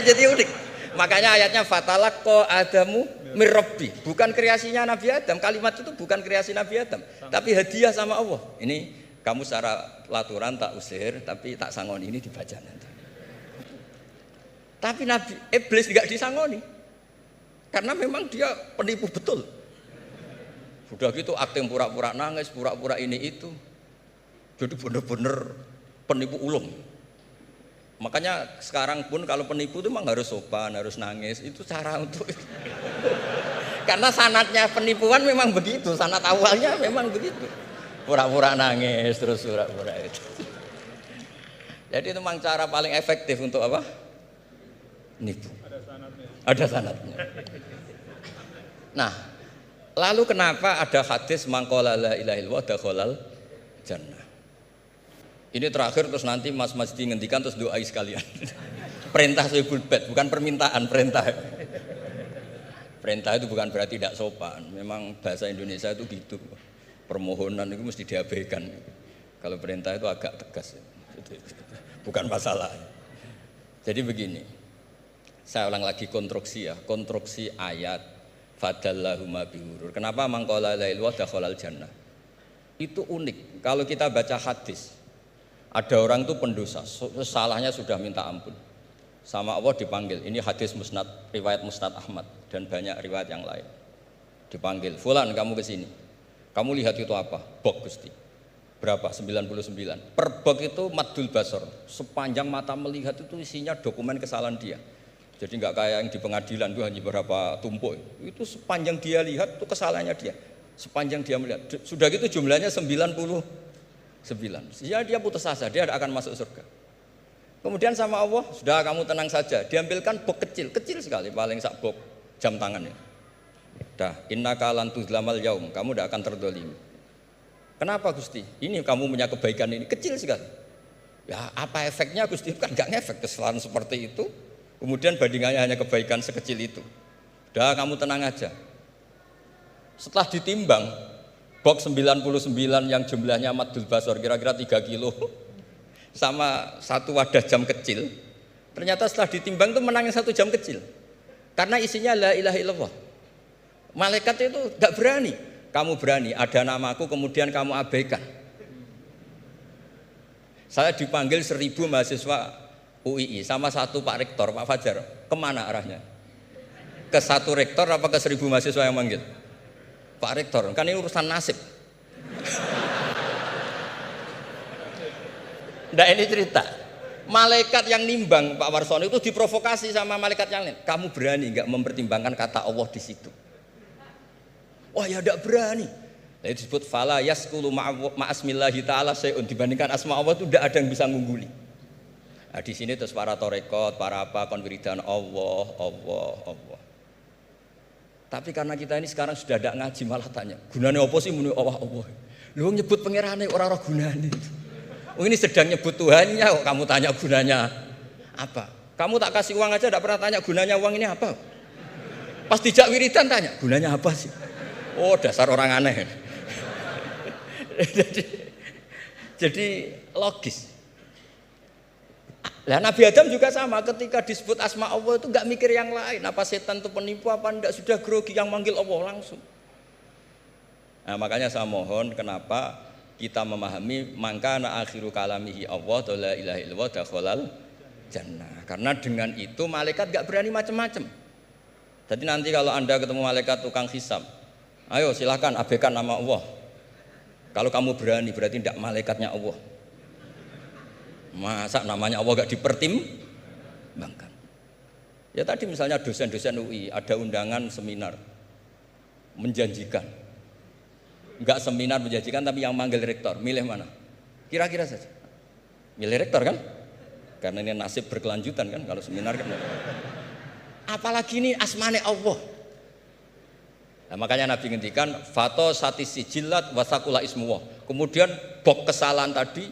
jadi unik. Makanya ayatnya fatalaqqa Adamu mir Rabbi, bukan kreasinya Nabi Adam. Kalimat itu bukan kreasi Nabi Adam, tapi hadiah sama Allah. Ini kamu secara laturan tak usir, tapi tak sangoni, ini dibaca nanti. Tapi Nabi Iblis tidak disangoni, karena memang dia penipu betul. Sudah gitu akting pura-pura nangis, pura-pura ini itu, jadi benar-benar penipu ulung. Makanya sekarang pun kalau penipu itu memang harus sopan, harus nangis, itu cara untuk karena sanatnya penipuan memang begitu, sanat awalnya memang begitu, pura-pura nangis terus pura-pura itu. Jadi itu memang cara paling efektif untuk apa? Nipu. Ada sanatnya. Nah, lalu kenapa ada hadis mangqala la ilaha illallah dakhalal jannah? Ini terakhir terus nanti Mas Masdi ngendikan terus doai sekalian. Perintah sohibul bait, bukan permintaan, perintah. Perintah itu bukan berarti tidak sopan. Memang bahasa Indonesia itu gitu. Permohonan itu mesti diabaikan. Kalau perintah itu agak tegas. Bukan masalah. Jadi begini. Saya ulang lagi konstruksi ya, konstruksi ayat fadallahuma bihurur. Kenapa mangqala la ilaha dakhalal jannah? Itu unik. Kalau kita baca hadis, ada orang itu pendosa, salahnya sudah minta ampun. Sama Allah dipanggil, ini hadis musnad, riwayat musnad Ahmad dan banyak riwayat yang lain. Dipanggil, fulan kamu ke sini. Kamu lihat itu apa? Bok Gusti. Berapa? 99. Per bok itu maddul basor. Sepanjang mata melihat itu isinya dokumen kesalahan dia. Jadi nggak kayak yang di pengadilan itu hanya beberapa tumpuk. Itu sepanjang dia lihat itu kesalahannya dia. Sepanjang dia melihat. Sudah gitu jumlahnya 99. Ya dia putus asa, dia tidak akan masuk surga. Kemudian sama Allah, sudah kamu tenang saja. Diambilkan bok kecil, kecil sekali, paling sak bok jam tangannya. Dah, innaka lan tuzlamal yaum, kamu tidak akan terdolimi. Kenapa Gusti? Ini kamu punya kebaikan ini kecil sekali. Ya apa efeknya Gusti? Kan nggak ngefek kesalahan seperti itu. Kemudian bandingannya hanya kebaikan sekecil itu. Udah kamu tenang aja. Setelah ditimbang, box 99 yang jumlahnya Maddul Basor kira-kira 3 kilo sama satu wadah jam kecil, ternyata setelah ditimbang itu menang yang 1 jam kecil. Karena isinya la ilaha illallah. Malaikat itu gak berani. Kamu berani, ada namaku kemudian kamu abaikan. Saya dipanggil 1000 mahasiswa UII sama satu Pak Rektor, Pak Fajar. Kemana arahnya? Ke satu rektor apa ke 1000 mahasiswa yang manggil? Pak Rektor, kan ini urusan nasib. Nah ini cerita. Malaikat yang nimbang Pak Warsono itu diprovokasi sama malaikat yang lain. Kamu berani nggak mempertimbangkan kata Allah di situ? Wah ya tidak berani. Nah, itu disebut fala yaskulu ma'asmillahi ta'ala sayun, dibandingkan asma Allah itu tidak ada yang bisa ngungguli. Nah, di sini terus para torekot, para apa konwiridan Allah. Tapi karena kita ini sekarang sudah tidak ngaji malah tanya, gunanya apa sih muni Allah? Lu nyebut pangerane orang gunane. Oh, ini sedang nyebut Tuhannya kok kamu tanya gunanya apa? Kamu tak kasih uang aja tidak pernah tanya gunanya uang ini apa? Pas dijak wiridan tanya, gunanya apa sih? Oh, dasar orang aneh. jadi logis. Nah, Nabi Adam juga sama, ketika disebut asma Allah itu enggak mikir yang lain, apa setan itu penipu apa enggak, sudah grogi yang manggil Allah langsung. Nah, makanya saya mohon kenapa kita memahami mangkana akhiru kalamihi Allah la ilaha illallah dakhalal jannah. Karena dengan itu malaikat enggak berani macam-macam. Jadi nanti kalau Anda ketemu malaikat tukang hisab, ayo silahkan abaikan nama Allah. Kalau kamu berani berarti tidak malaikatnya Allah. Masa namanya Allah gak dipertimbangkan? Ya tadi misalnya dosen-dosen UI ada undangan seminar menjanjikan. Enggak seminar menjanjikan tapi yang manggil rektor, milih mana? Kira-kira saja. Milih rektor kan? Karena ini nasib berkelanjutan kan kalau seminar kan. Apalagi ini asmane Allah. Nah, makanya Nabi ngendikan fato satisi jilat wasakula ismuwah. Kemudian bok kesalahan tadi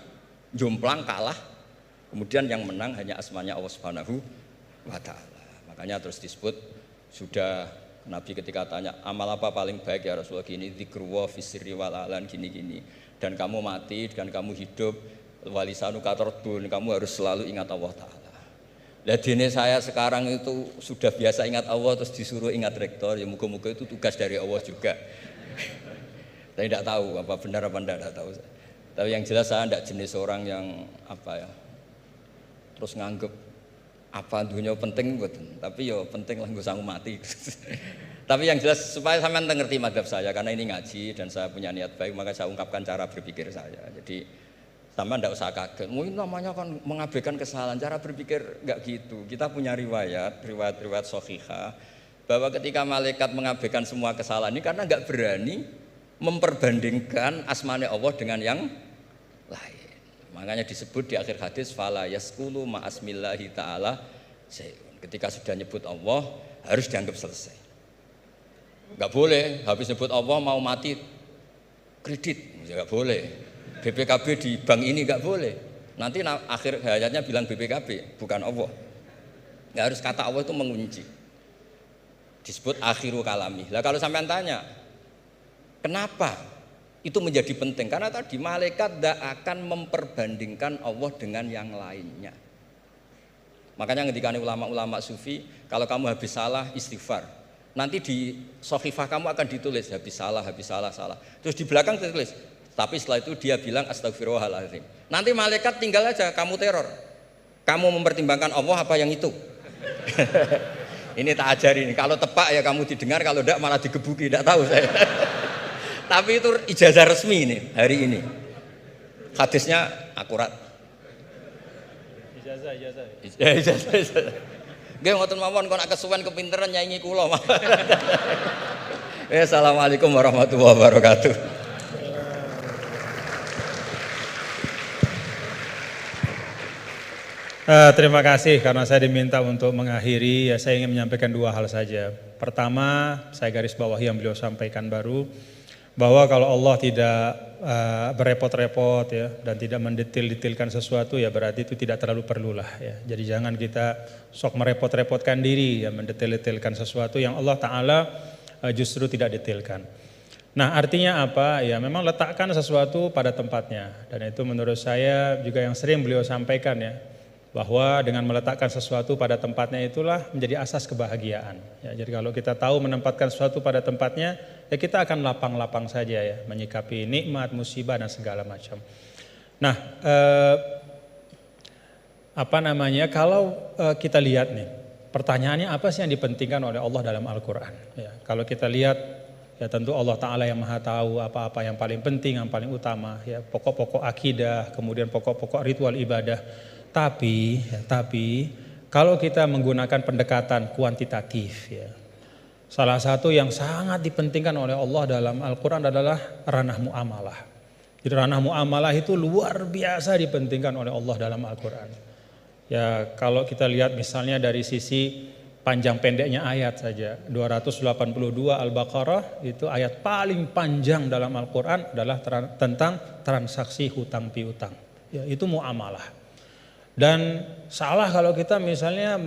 jomplang kalah. Kemudian yang menang hanya asmanya Allah Subhanahu wa taala. Makanya terus disebut sudah Nabi ketika tanya amal apa paling baik ya Rasulullah, gini dzikrullah fisirri wal alan gini-gini. Dan kamu mati dan kamu hidup walisanu katordun, kamu harus selalu ingat Allah taala. Lah dene saya sekarang itu sudah biasa ingat Allah terus disuruh ingat rektor, ya muga-muga itu tugas dari Allah juga. Saya tidak tahu apa benar apa tidak tahu. Tapi yang jelas saya tidak jenis orang yang apa ya, terus nganggep apa dunia penting betul. Tapi ya penting lah gue sanggup mati. Tapi yang jelas supaya sampean ngerti madhab saya, karena ini ngaji dan saya punya niat baik, maka saya ungkapkan cara berpikir saya. Jadi sama ndak usah kaget, mungkin namanya kan mengabaikan kesalahan, cara berpikir enggak gitu. Kita punya riwayat sahihah bahwa ketika malaikat mengabaikan semua kesalahan ini karena enggak berani memperbandingkan asmane Allah dengan yang lain. Makanya disebut di akhir hadis fala yaskulu ma asmillahi taala sayun. Ketika sudah nyebut Allah harus dianggap selesai. Enggak boleh habis nyebut Allah mau mati kredit, enggak boleh. BPKB di bank ini enggak boleh. Nanti akhir hayatnya bilang BPKB, bukan Allah. Enggak harus kata Allah itu mengunci. Disebut akhiru kalami. Lah kalau sampean tanya, kenapa itu menjadi penting? Karena tadi malaikat tidak akan memperbandingkan Allah dengan yang lainnya. Makanya ketika ulama-ulama sufi, kalau kamu habis salah istighfar, nanti di sohifah kamu akan ditulis habis salah. Terus di belakang ditulis, tapi setelah itu dia bilang astagfirullahaladzim. Nanti malaikat tinggal aja kamu teror. Kamu mempertimbangkan Allah apa yang itu? Ini tak ajarin. Kalau tepak ya kamu didengar, kalau tidak malah digebuki. Tidak tahu saya. Tapi itu ijazah resmi ini hari ini. Hadisnya akurat. Ijazah. Nggih ngoten mawon kok nak kesuwen kepinteran nyanyi kula. Assalamualaikum warahmatullahi wabarakatuh. Terima kasih karena saya diminta untuk mengakhiri, ya saya ingin menyampaikan dua hal saja. Pertama, saya garis bawahi yang beliau sampaikan baru, bahwa kalau Allah tidak berepot-repot ya dan tidak mendetil-detilkan sesuatu ya berarti itu tidak terlalu perlulah ya. Jadi jangan kita sok merepot-repotkan diri ya mendetil-detilkan sesuatu yang Allah Ta'ala justru tidak detilkan. Nah artinya apa? Ya memang letakkan sesuatu pada tempatnya dan itu menurut saya juga yang sering beliau sampaikan ya, bahwa dengan meletakkan sesuatu pada tempatnya itulah menjadi asas kebahagiaan. Ya, jadi kalau kita tahu menempatkan sesuatu pada tempatnya, ya kita akan lapang-lapang saja ya, menyikapi nikmat, musibah dan segala macam. Nah, kalau kita lihat nih, pertanyaannya apa sih yang dipentingkan oleh Allah dalam Al-Quran? Ya, kalau kita lihat, ya tentu Allah Ta'ala yang maha tahu apa-apa yang paling penting, yang paling utama, ya pokok-pokok akidah, kemudian pokok-pokok ritual ibadah. Tapi kalau kita menggunakan pendekatan kuantitatif ya, salah satu yang sangat dipentingkan oleh Allah dalam Al-Quran adalah ranah muamalah. Jadi ranah muamalah itu luar biasa dipentingkan oleh Allah dalam Al-Quran. Ya kalau kita lihat misalnya dari sisi panjang pendeknya ayat saja, 282 Al-Baqarah itu ayat paling panjang dalam Al-Quran adalah tentang transaksi hutang piutang. Ya itu muamalah. Dan salah kalau kita misalnya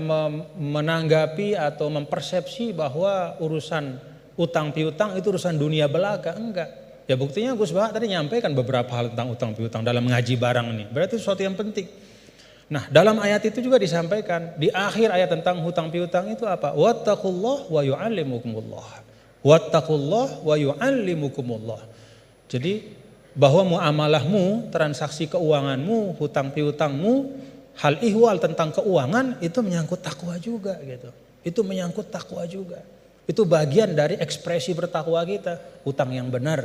menanggapi atau mempersepsi bahwa urusan utang piutang itu urusan dunia belaka. Enggak. Ya buktinya Gus Baha tadi nyampaikan beberapa hal tentang utang piutang dalam mengaji barang ini. Berarti sesuatu yang penting. Nah dalam ayat itu juga disampaikan di akhir ayat tentang hutang piutang itu apa? Wattaqullah wa yu'allimukumullah. Wattaqullah wa yu'allimukumullah. Jadi bahwa muamalahmu, transaksi keuanganmu, hutang piutangmu, hal ihwal tentang keuangan itu menyangkut takwa juga gitu. Itu menyangkut takwa juga. Itu bagian dari ekspresi bertakwa kita. Hutang yang benar,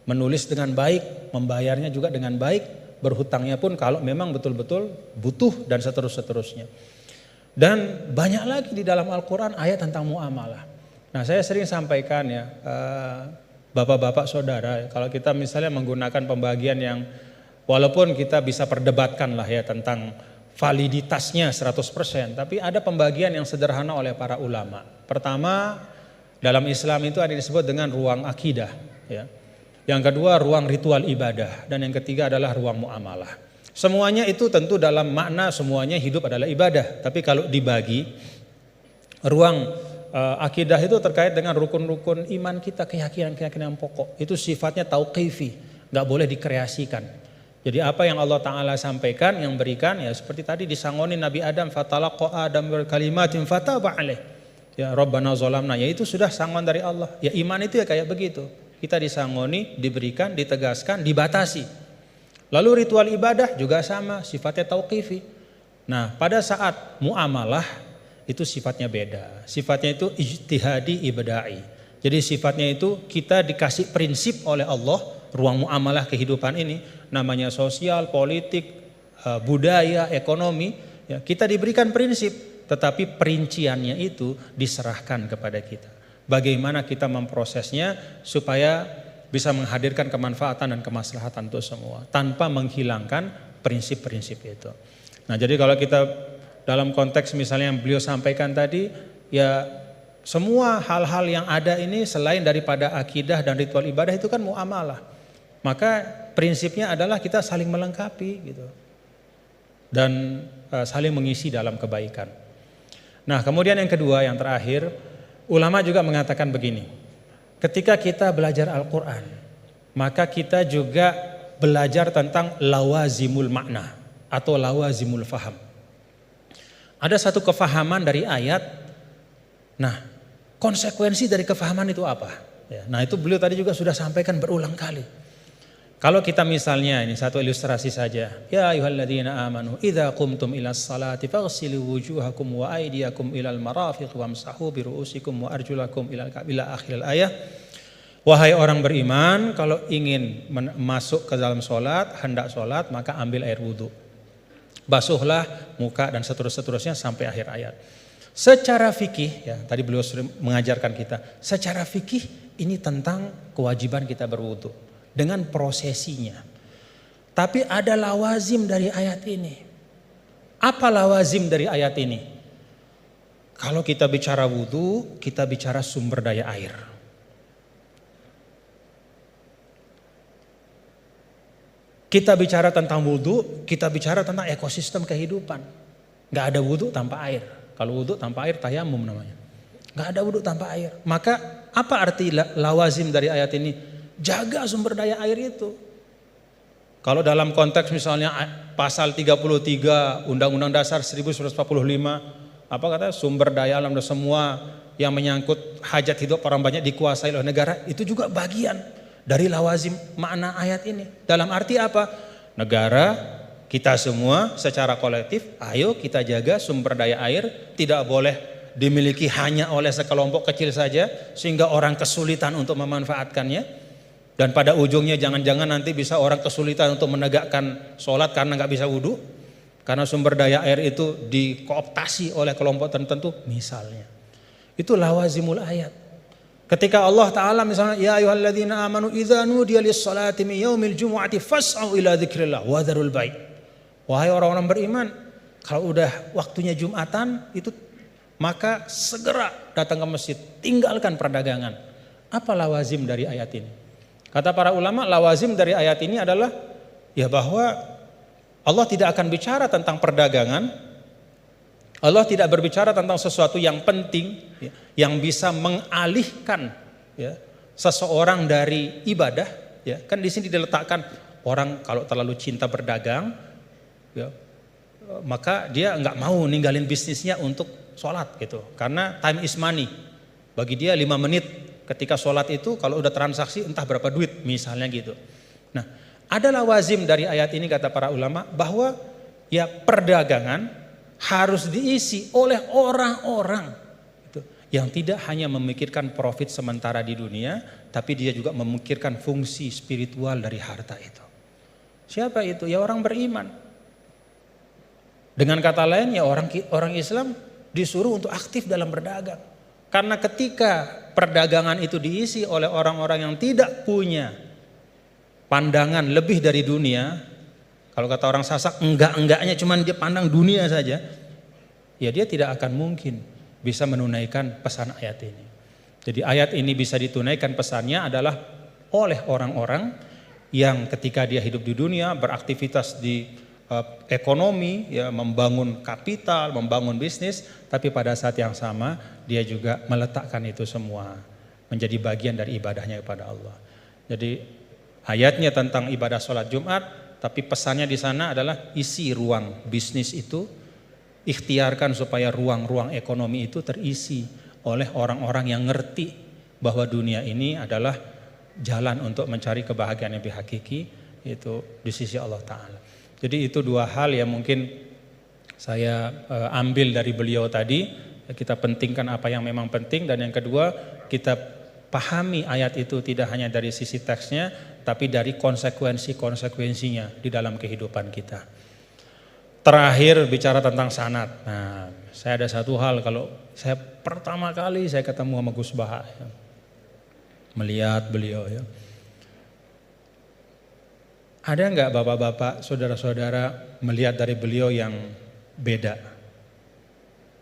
menulis dengan baik, membayarnya juga dengan baik, berhutangnya pun kalau memang betul-betul butuh dan seterusnya. Dan banyak lagi di dalam Al-Quran ayat tentang muamalah. Nah saya sering sampaikan ya, bapak-bapak saudara, kalau kita misalnya menggunakan pembagian yang walaupun kita bisa perdebatkan lah ya tentang validitasnya 100%, tapi ada pembagian yang sederhana oleh para ulama. Pertama, dalam Islam itu ada disebut dengan ruang akidah ya. Yang kedua ruang ritual ibadah dan yang ketiga adalah ruang muamalah. Semuanya itu tentu dalam makna semuanya hidup adalah ibadah, tapi kalau dibagi ruang akidah itu terkait dengan rukun-rukun iman kita, keyakinan-keyakinan pokok. Itu sifatnya tauqifi, enggak boleh dikreasikan. Jadi apa yang Allah Ta'ala sampaikan, yang berikan ya seperti tadi disangoni Nabi Adam, fatalaqa Adam berkalimatin fataba alaih. Ya Rabbana zalamna, ya itu sudah sangon dari Allah. Ya iman itu ya kayak begitu. Kita disangoni, diberikan, ditegaskan, dibatasi. Lalu ritual ibadah juga sama, sifatnya tauqifi. Nah pada saat muamalah itu sifatnya beda. Sifatnya itu ijtihadi ibada'i. Jadi sifatnya itu kita dikasih prinsip oleh Allah, ruang muamalah kehidupan ini, namanya sosial, politik, budaya, ekonomi, ya, kita diberikan prinsip, tetapi perinciannya itu diserahkan kepada kita. Bagaimana kita memprosesnya supaya bisa menghadirkan kemanfaatan dan kemaslahatan untuk semua, tanpa menghilangkan prinsip-prinsip itu. Nah jadi kalau kita dalam konteks misalnya yang beliau sampaikan tadi, ya semua hal-hal yang ada ini selain daripada akidah dan ritual ibadah itu kan muamalah. Maka prinsipnya adalah kita saling melengkapi gitu. Dan saling mengisi dalam kebaikan. Nah, kemudian yang kedua, yang terakhir, ulama juga mengatakan begini. Ketika kita belajar Al-Qur'an, maka kita juga belajar tentang lawazimul makna atau lawazimul faham. Ada satu kefahaman dari ayat. Nah, konsekuensi dari kefahaman itu apa? Ya, nah itu beliau tadi juga sudah sampaikan berulang kali. Kalau kita misalnya, ini satu ilustrasi saja. Ya ayyuhalladzina amanu idza qumtum ilas salati faghsilu wujuhakum wa aydiyakum ilal marafiq wamsahu bi ru'usikum wa arjulakum ila akhiril ayah. Wahai orang beriman, kalau ingin masuk ke dalam sholat, hendak sholat, maka ambil air wudhu. Basuhlah muka dan seterusnya sampai akhir ayat. Secara fikih, ya tadi beliau sering mengajarkan kita, secara fikih ini tentang kewajiban kita berwudu dengan prosesinya. Tapi ada lawazim dari ayat ini. Apa lawazim dari ayat ini? Kalau kita bicara wudu, kita bicara sumber daya air. Kita bicara tentang wudhu, kita bicara tentang ekosistem kehidupan. Gak ada wudhu tanpa air. Kalau wudhu tanpa air tayamum namanya. Gak ada wudhu tanpa air. Maka apa arti lawazim dari ayat ini? Jaga sumber daya air itu. Kalau dalam konteks misalnya pasal 33 Undang-Undang Dasar 1945, apa kata sumber daya alam dan semua yang menyangkut hajat hidup orang banyak dikuasai oleh negara, itu juga bagian dari lawazim makna ayat ini. Dalam arti apa? Negara, kita semua secara kolektif, ayo kita jaga sumber daya air, tidak boleh dimiliki hanya oleh sekelompok kecil saja sehingga orang kesulitan untuk memanfaatkannya. Dan pada ujungnya jangan-jangan nanti bisa orang kesulitan untuk menegakkan sholat karena nggak bisa wudhu, karena sumber daya air itu dikooptasi oleh kelompok tertentu misalnya. Itu lawazimul ayat. Ketika Allah Ta'ala misalnya, ya ayyuhalladzina amanu idza nudiya lis-salati min yaumil jumu'ati fas'au ila dzikrillah wa dzarul bai'. Wahai orang-orang beriman, kalau udah waktunya Jumatan itu maka segera datang ke masjid, tinggalkan perdagangan. Apa lawazim dari ayat ini? Kata para ulama, lawazim dari ayat ini adalah ya bahwa Allah tidak akan bicara tentang perdagangan. Allah tidak berbicara tentang sesuatu yang penting ya, yang bisa mengalihkan ya, seseorang dari ibadah. Ya, kan di sini diletakkan orang kalau terlalu cinta berdagang, ya, maka dia nggak mau ninggalin bisnisnya untuk sholat gitu. Karena time is money. Bagi dia 5 menit ketika sholat itu kalau udah transaksi entah berapa duit misalnya gitu. Nah, ada lawazim dari ayat ini kata para ulama bahwa ya perdagangan harus diisi oleh orang-orang itu yang tidak hanya memikirkan profit sementara di dunia, tapi dia juga memikirkan fungsi spiritual dari harta itu. Siapa itu? Ya orang beriman. Dengan kata lain ya orang Islam disuruh untuk aktif dalam berdagang. Karena ketika perdagangan itu diisi oleh orang-orang yang tidak punya pandangan lebih dari dunia, kalau kata orang Sasak enggaknya cuman dia pandang dunia saja, ya dia tidak akan mungkin bisa menunaikan pesan ayat ini. Jadi ayat ini bisa ditunaikan pesannya adalah oleh orang-orang yang ketika dia hidup di dunia beraktivitas di ekonomi, ya membangun kapital, membangun bisnis, tapi pada saat yang sama dia juga meletakkan itu semua menjadi bagian dari ibadahnya kepada Allah. Jadi ayatnya tentang ibadah sholat Jumat, tapi pesannya di sana adalah isi ruang bisnis itu, ikhtiarkan supaya ruang-ruang ekonomi itu terisi oleh orang-orang yang ngerti bahwa dunia ini adalah jalan untuk mencari kebahagiaan yang lebih hakiki, itu di sisi Allah Ta'ala. Jadi itu 2 hal yang mungkin saya ambil dari beliau tadi. Kita pentingkan apa yang memang penting, dan yang kedua kita pahami ayat itu tidak hanya dari sisi teksnya, tapi dari konsekuensi-konsekuensinya di dalam kehidupan kita. Terakhir bicara tentang sanad. Nah, saya ada satu hal, kalau saya pertama kali saya ketemu sama Gus Baha, ya, melihat beliau ya. Ada enggak bapak-bapak, saudara-saudara melihat dari beliau yang beda?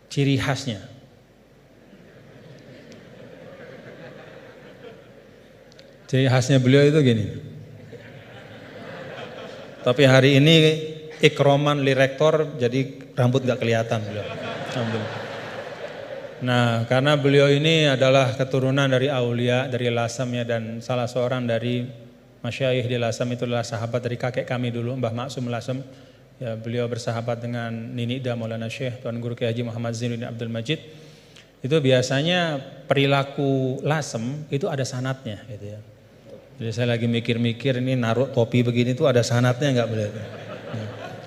Ciri khasnya. Ciri khasnya beliau itu gini. Tapi hari ini ikroman li rektor, jadi rambut enggak kelihatan beliau. Nah, karena beliau ini adalah keturunan dari aulia, dari Lasem ya, dan salah seorang dari Masyayikh di Lasem itu adalah sahabat dari kakek kami dulu, Mbah Maksum Lasem. Ya, beliau bersahabat dengan Nini Da Maulana Syekh Tuan Guru Kiai Haji Muhammad Zainuddin Abdul Majid. Itu biasanya perilaku Lasem itu ada sanatnya gitu ya. Jadi saya lagi mikir-mikir ini naruh topi begini tuh ada sanatnya enggak beliau? Ya,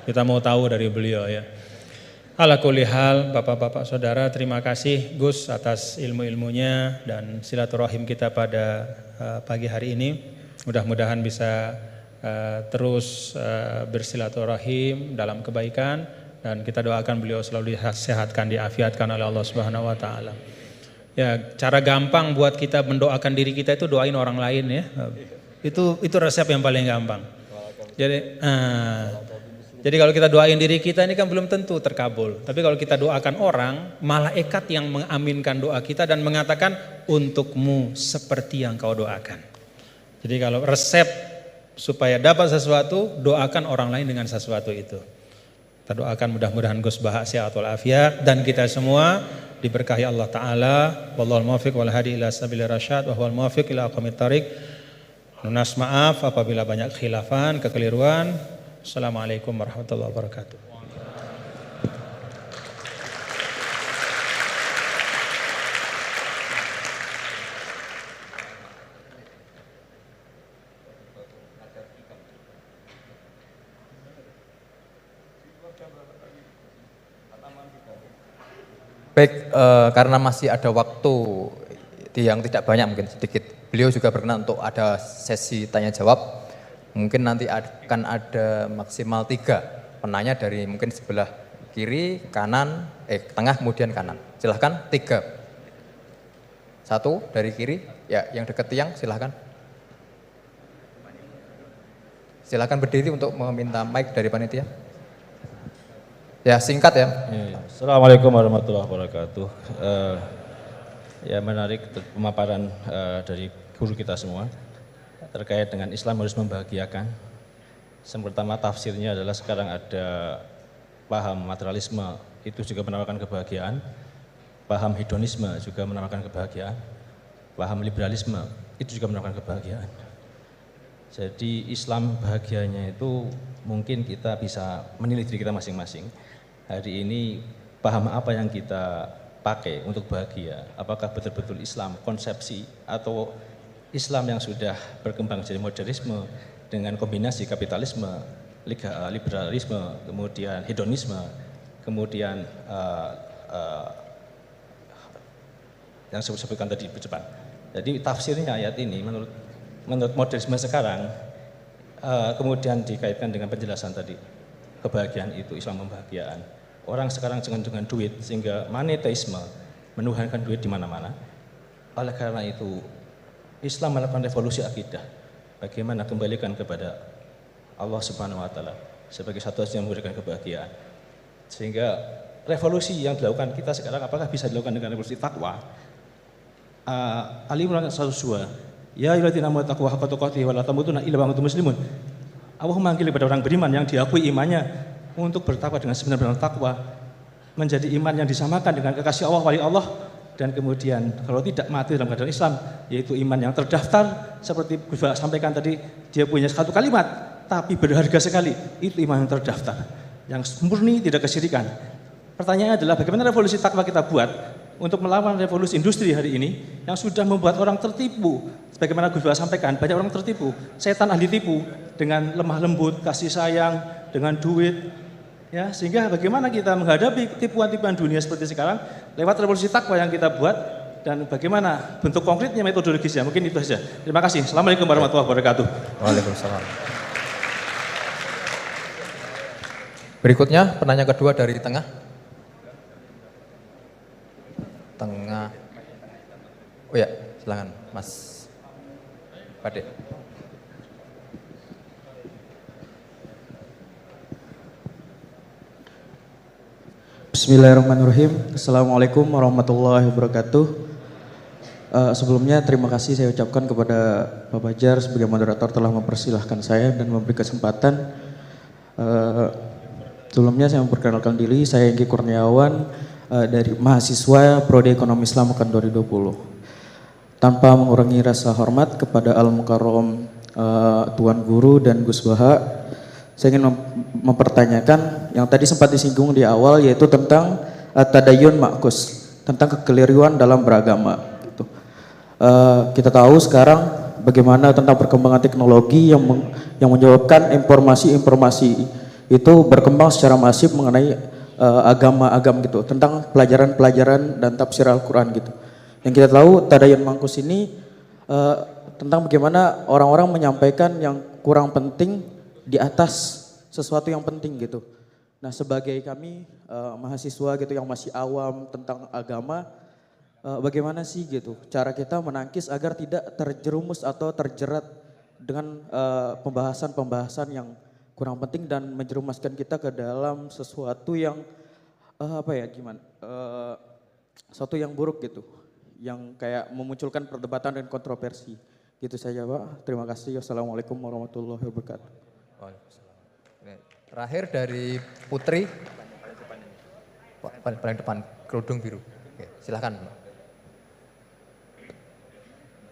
kita mau tahu dari beliau ya. Ala kulli hal, bapak-bapak saudara, terima kasih Gus atas ilmu-ilmunya dan silaturahim kita pada pagi hari ini. Mudah-mudahan bisa terus bersilaturahim dalam kebaikan, dan kita doakan beliau selalu disehatkan, diafiatkan oleh Allah Subhanahu wa taala. Ya, cara gampang buat kita mendoakan diri kita itu doain orang lain ya. Itu resep yang paling gampang. Jadi kalau kita doain diri kita ini kan belum tentu terkabul. Tapi kalau kita doakan orang, malaikat yang mengaminkan doa kita dan mengatakan untukmu seperti yang kau doakan. Jadi kalau resep supaya dapat sesuatu, doakan orang lain dengan sesuatu itu. Kita doakan mudah-mudahan Gus Baha sehat walafiat dan kita semua diberkahi Allah Ta'ala. Wallahul muwaffiq wal hadi ila sabilir rasyad wa huwal muwaffiq ila aqwamit thariq. Lunas maaf apabila banyak khilafan, kekeliruan. Assalamualaikum warahmatullahi wabarakatuh. Baik, karena masih ada waktu yang tidak banyak, mungkin sedikit. Beliau juga berkenan untuk ada sesi tanya jawab. Mungkin nanti akan ada maksimal 3 penanya dari mungkin sebelah kiri, kanan, tengah kemudian kanan. Silahkan 3. 1 dari kiri, ya yang dekat tiang silahkan. Silahkan berdiri untuk meminta mic dari panitia. Ya singkat ya. Assalamualaikum warahmatullahi wabarakatuh. Ya menarik pemaparan dari guru kita semua terkait dengan Islam harus membahagiakan. Yang pertama tafsirnya adalah sekarang ada paham materialisme itu juga menawarkan kebahagiaan, paham hedonisme juga menawarkan kebahagiaan, paham liberalisme itu juga menawarkan kebahagiaan. Jadi Islam bahagianya itu mungkin kita bisa menilai diri kita masing-masing. Hari ini paham apa yang kita pakai untuk bahagia? Apakah betul-betul Islam konsepsi atau Islam yang sudah berkembang jadi modernisme dengan kombinasi kapitalisme, liberalisme, kemudian hedonisme, kemudian yang saya sebutkan tadi di depan. Jadi tafsirnya ayat ini menurut modernisme sekarang kemudian dikaitkan dengan penjelasan tadi. Kebahagiaan itu Islam membahagiaan. Orang sekarang dengan duit sehingga monetisme menuhankan duit di mana-mana. Oleh karena itu Islam melakukan revolusi akidah. Bagaimana kembalikan kepada Allah Subhanahu wa taala sebagai satu-satunya yang memberikan kebahagiaan. Sehingga revolusi yang dilakukan kita sekarang apakah bisa dilakukan dengan revolusi takwa? Ali Imran 102. Ya ayyuhalladzina amanu taqwa haqqa tuqatih wa la tamutunna illa wa antum muslimun. Allah memanggil kepada orang beriman yang diakui imannya untuk bertakwa dengan sebenar-benar takwa, menjadi iman yang disamakan dengan kekasih Allah, wali Allah, dan kemudian kalau tidak mati dalam keadaan Islam, yaitu iman yang terdaftar seperti Gus Baha sampaikan tadi, dia punya 1 kalimat tapi berharga sekali, itu iman yang terdaftar, yang murni tidak kesyirikan. Pertanyaannya adalah bagaimana revolusi takwa kita buat untuk melawan revolusi industri hari ini yang sudah membuat orang tertipu. Sebagaimana Gus Baha sampaikan, banyak orang tertipu, setan ahli tipu dengan lemah lembut, kasih sayang, dengan duit, ya, sehingga bagaimana kita menghadapi tipuan-tipuan dunia seperti sekarang lewat revolusi takwa yang kita buat dan bagaimana bentuk konkretnya, metodologisnya. Mungkin itu saja. Terima kasih. Assalamualaikum warahmatullahi wabarakatuh. Waalaikumsalam. Berikutnya penanya kedua dari tengah. Oh ya, silakan Mas Pade. Bismillahirrahmanirrahim. Assalamualaikum warahmatullahi wabarakatuh. Sebelumnya terima kasih saya ucapkan kepada Pak Bajar sebagai moderator telah mempersilahkan saya dan memberi kesempatan. Sebelumnya saya memperkenalkan diri, saya Engki Kurniawan dari mahasiswa Prodi Ekonomi Islam Ukan 2020. Tanpa mengurangi rasa hormat kepada Al-Mukarram Tuan Guru dan Gus Baha, saya ingin mempertanyakan yang tadi sempat disinggung di awal, yaitu tentang tadayun ma'kus, tentang kekeliruan dalam beragama. Gitu. Kita tahu sekarang bagaimana tentang perkembangan teknologi yang menyebabkan informasi-informasi itu berkembang secara masif mengenai agama-agama gitu, tentang pelajaran-pelajaran dan tafsir Al-Quran gitu. Yang kita tahu tadayun ma'kus ini tentang bagaimana orang-orang menyampaikan yang kurang penting di atas sesuatu yang penting gitu. Nah, sebagai kami mahasiswa gitu yang masih awam tentang agama, bagaimana sih gitu cara kita menangkis agar tidak terjerumus atau terjerat dengan pembahasan-pembahasan yang kurang penting dan menjerumuskan kita ke dalam sesuatu yang sesuatu yang buruk gitu, yang kayak memunculkan perdebatan dan kontroversi Gitu saja Pak. Terima kasih. Wassalamualaikum warahmatullahi wabarakatuh. Waalaikumsalam. Terakhir dari Putri. Paling depan, kerudung biru. Oke, silahkan.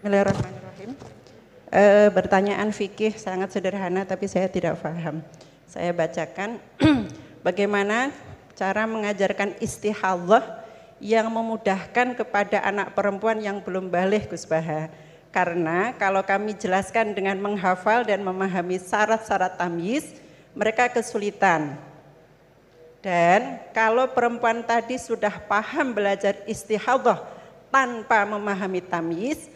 Bismillahirrahmanirrahim. Pertanyaan fikih sangat sederhana tapi saya tidak paham. Saya bacakan bagaimana cara mengajarkan istihadhah yang memudahkan kepada anak perempuan yang belum baligh, Gus Baha. Karena kalau kami jelaskan dengan menghafal dan memahami syarat-syarat tamyiz, mereka kesulitan. Dan kalau perempuan tadi sudah paham belajar istihadhah tanpa memahami tamyiz,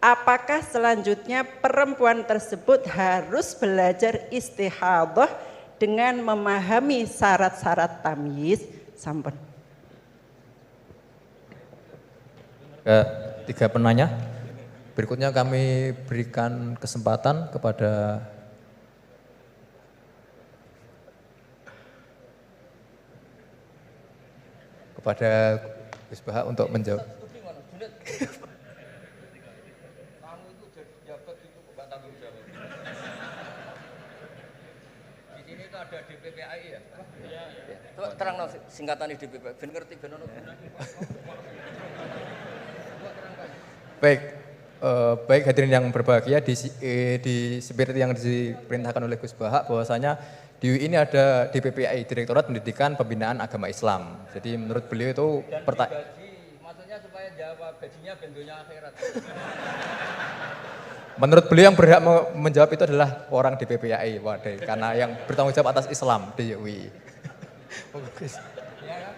apakah selanjutnya perempuan tersebut harus belajar istihadhah dengan memahami syarat-syarat tamyiz? Sampun. Tiga penanya. Berikutnya kami berikan kesempatan kepada Gus Baha untuk menjawab. Di sini itu ada DPPAI ya? Iya. Coba terang singkatan DPPAI, ben ngerti ben ono. Baik hadirin yang berbahagia di spirit yang diperintahkan oleh Gus Baha bahwasanya di UI ini ada DPPAI, Direktorat Pendidikan Pembinaan Agama Islam. Jadi menurut beliau itu maksudnya supaya jawab gajinya bentuknya akhirat. Menurut beliau yang berhak menjawab itu adalah orang DPPAI, waduh, karena yang bertanggung jawab atas Islam di UI. Ya kan?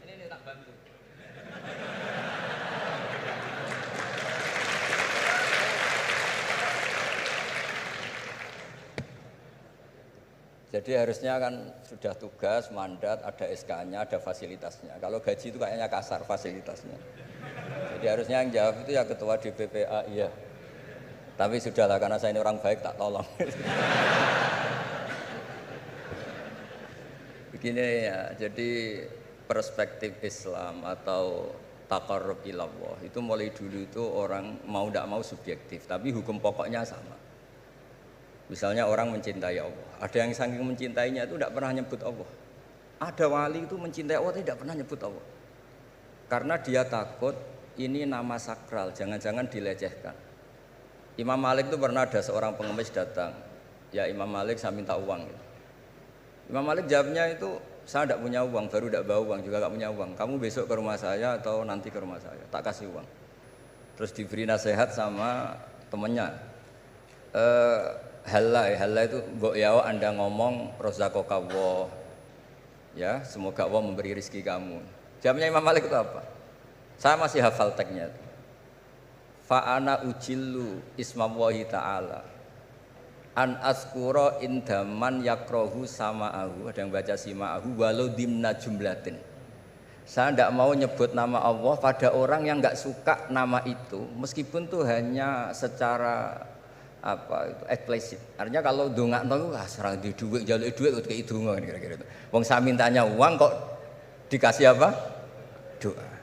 Ini tak bantu. Jadi harusnya kan sudah tugas, mandat, ada SK-nya, ada fasilitasnya. Kalau gaji itu kayaknya kasar fasilitasnya. Jadi harusnya yang jawab itu ya ketua DPPA, iya. Tapi sudahlah karena saya ini orang baik tak tolong. Begini ya, jadi perspektif Islam atau taqarrub ilallah itu mulai dulu itu orang mau tidak mau subjektif, tapi hukum pokoknya sama. Misalnya orang mencintai Allah, ada yang saking mencintainya itu tidak pernah nyebut Allah. Ada wali itu mencintai Allah tidak pernah nyebut Allah. Karena dia takut ini nama sakral, jangan-jangan dilecehkan. Imam Malik itu pernah ada seorang pengemis datang, ya Imam Malik saya minta uang. Imam Malik jawabnya itu, saya tidak punya uang, baru tidak bawa uang, juga tidak punya uang. Kamu besok ke rumah saya atau nanti ke rumah saya, tak kasih uang. Terus diberi nasihat sama temannya. Halla itu mbok yawa Anda ngomong rozaqakallah. Ya, semoga Allah memberi rezeki kamu. Jawabnya Imam Malik itu apa? Saya masih hafal teksnya. Fa ana ujillu ismallahi ta'ala an askura indaman yakrohu sama'ahu, ada yang baca sima'ahu walau dimna jumlatin. Saya tidak mau nyebut nama Allah pada orang yang nggak suka nama itu, meskipun tuh hanya secara apa itu eksplisit. Artinya kalau ndongakno ku serang di dhuwit, njaluk dhuwit kok kei donga kira-kira itu. Wong saya mintanya uang kok dikasih apa? Doa.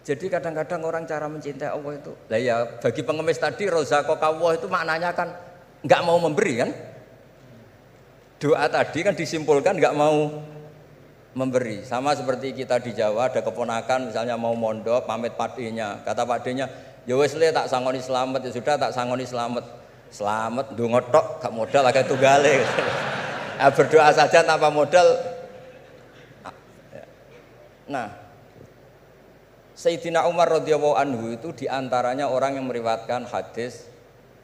Jadi kadang-kadang orang cara mencintai Allah itu, lah ya bagi pengemis tadi rozaqakallah itu maknanya kan enggak mau memberi kan? Doa tadi kan disimpulkan enggak mau memberi. Sama seperti kita di Jawa ada keponakan misalnya mau mondok pamit padenya, kata padenya, ya wis le tak sangoni slamet, ya sudah tak sangoni slamet. Slamet ndonga tok gak modal agak tunggale. Nah, berdoa saja tanpa modal. Nah, Sayyidina Umar radhiyallahu anhu itu diantaranya orang yang meriwayatkan hadis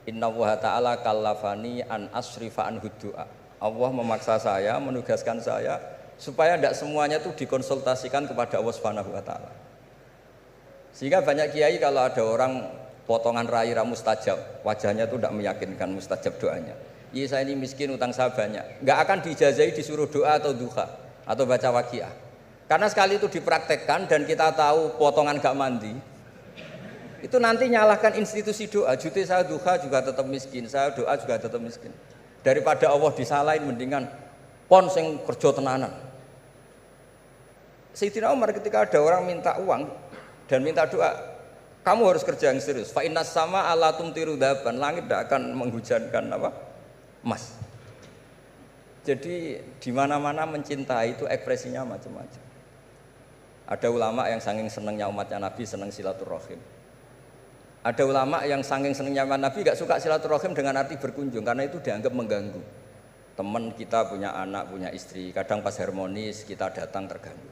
Innallaha ta'ala kallafani an asrifa an du'a. Allah memaksa saya, menugaskan saya supaya tidak semuanya itu dikonsultasikan kepada Allah Subhanahu wa taala. Sehingga banyak kiai kalau ada orang potongan rai mustajab, wajahnya itu tidak meyakinkan mustajab doanya. Iya saya ini miskin, utang saya banyak. Enggak akan diijazahi disuruh doa atau duha atau baca waqiah. Karena sekali itu dipraktekkan dan kita tahu potongan gak mandi, itu nanti nyalahkan institusi doa. Jute saya duha juga tetap miskin, saya doa juga tetap miskin. Daripada Allah disalahin mendingan pon sing kerja tenanan. Sayyidina Umar ketika ada orang minta uang dan minta doa, Kamu harus kerja yang serius. Fa innas sama ala tumtiru daban, langit tidak akan menghujankan apa? Emas. Jadi di mana-mana mencintai itu ekspresinya macam-macam. Ada ulama yang saking senangnya umatnya Nabi senang silaturahim. Ada ulama yang saking senangnya umat Nabi gak suka silaturahim dengan arti berkunjung karena itu dianggap mengganggu. Teman kita punya anak, punya istri, kadang pas harmonis kita datang terganggu.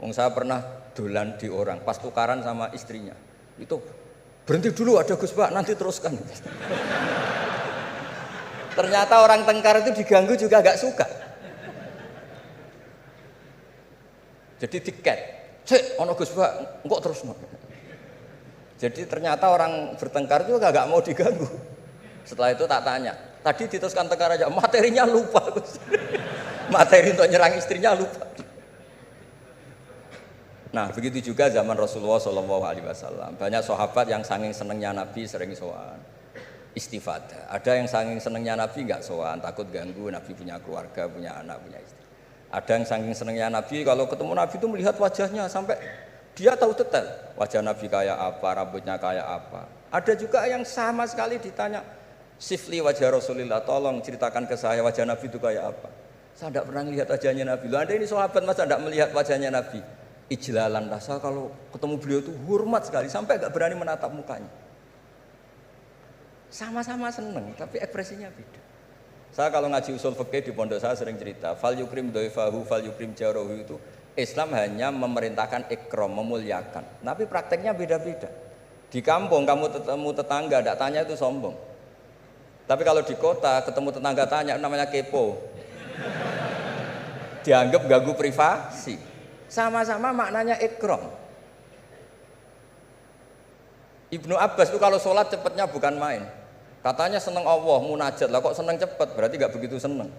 Wong saya pernah dolan di orang, pas tukaran sama istrinya, itu berhenti dulu ada Gus Pak, nanti teruskan. Ternyata orang tengkar itu diganggu juga gak suka. Jadi tiket, cek, ono Gus Pak, kok terus no. Jadi ternyata orang bertengkar juga gak mau diganggu. Setelah itu tak tanya, tadi diteruskan tengkar aja, materinya lupa Gus. Materi untuk nyerang istrinya lupa. Nah begitu juga zaman Rasulullah SAW. Banyak sahabat yang saking senengnya Nabi sering sowan istifadah. Ada yang saking senengnya Nabi nggak sowan, takut ganggu. Nabi punya keluarga, punya anak, punya istri. Ada yang saking senengnya Nabi kalau ketemu Nabi itu melihat wajahnya sampai dia tahu detail wajah Nabi kayak apa, rambutnya kayak apa. Ada juga yang sama sekali ditanya, sifli wajah Rasulullah, tolong ceritakan ke saya wajah Nabi itu kayak apa. Saya tidak pernah melihat wajahnya Nabi. Loh, Anda ini sahabat masa tidak melihat wajahnya Nabi? Ijlalan rasa kalau ketemu beliau itu hormat sekali sampai gak berani menatap mukanya. Sama-sama seneng tapi ekspresinya beda. Saya kalau ngaji usul fikih di pondok saya sering cerita fal yukrim dhaifahu fal yukrim jarahu, itu Islam hanya memerintahkan ikram, memuliakan, tapi prakteknya beda-beda. Di kampung kamu ketemu tetangga tidak tanya itu sombong, tapi kalau di kota ketemu tetangga tanya namanya kepo, dianggap ganggu privasi. Sama-sama maknanya ikram. Ibnu Abbas itu kalau sholat cepatnya bukan main. Katanya seneng Allah, munajat lah, kok seneng cepat, berarti gak begitu seneng.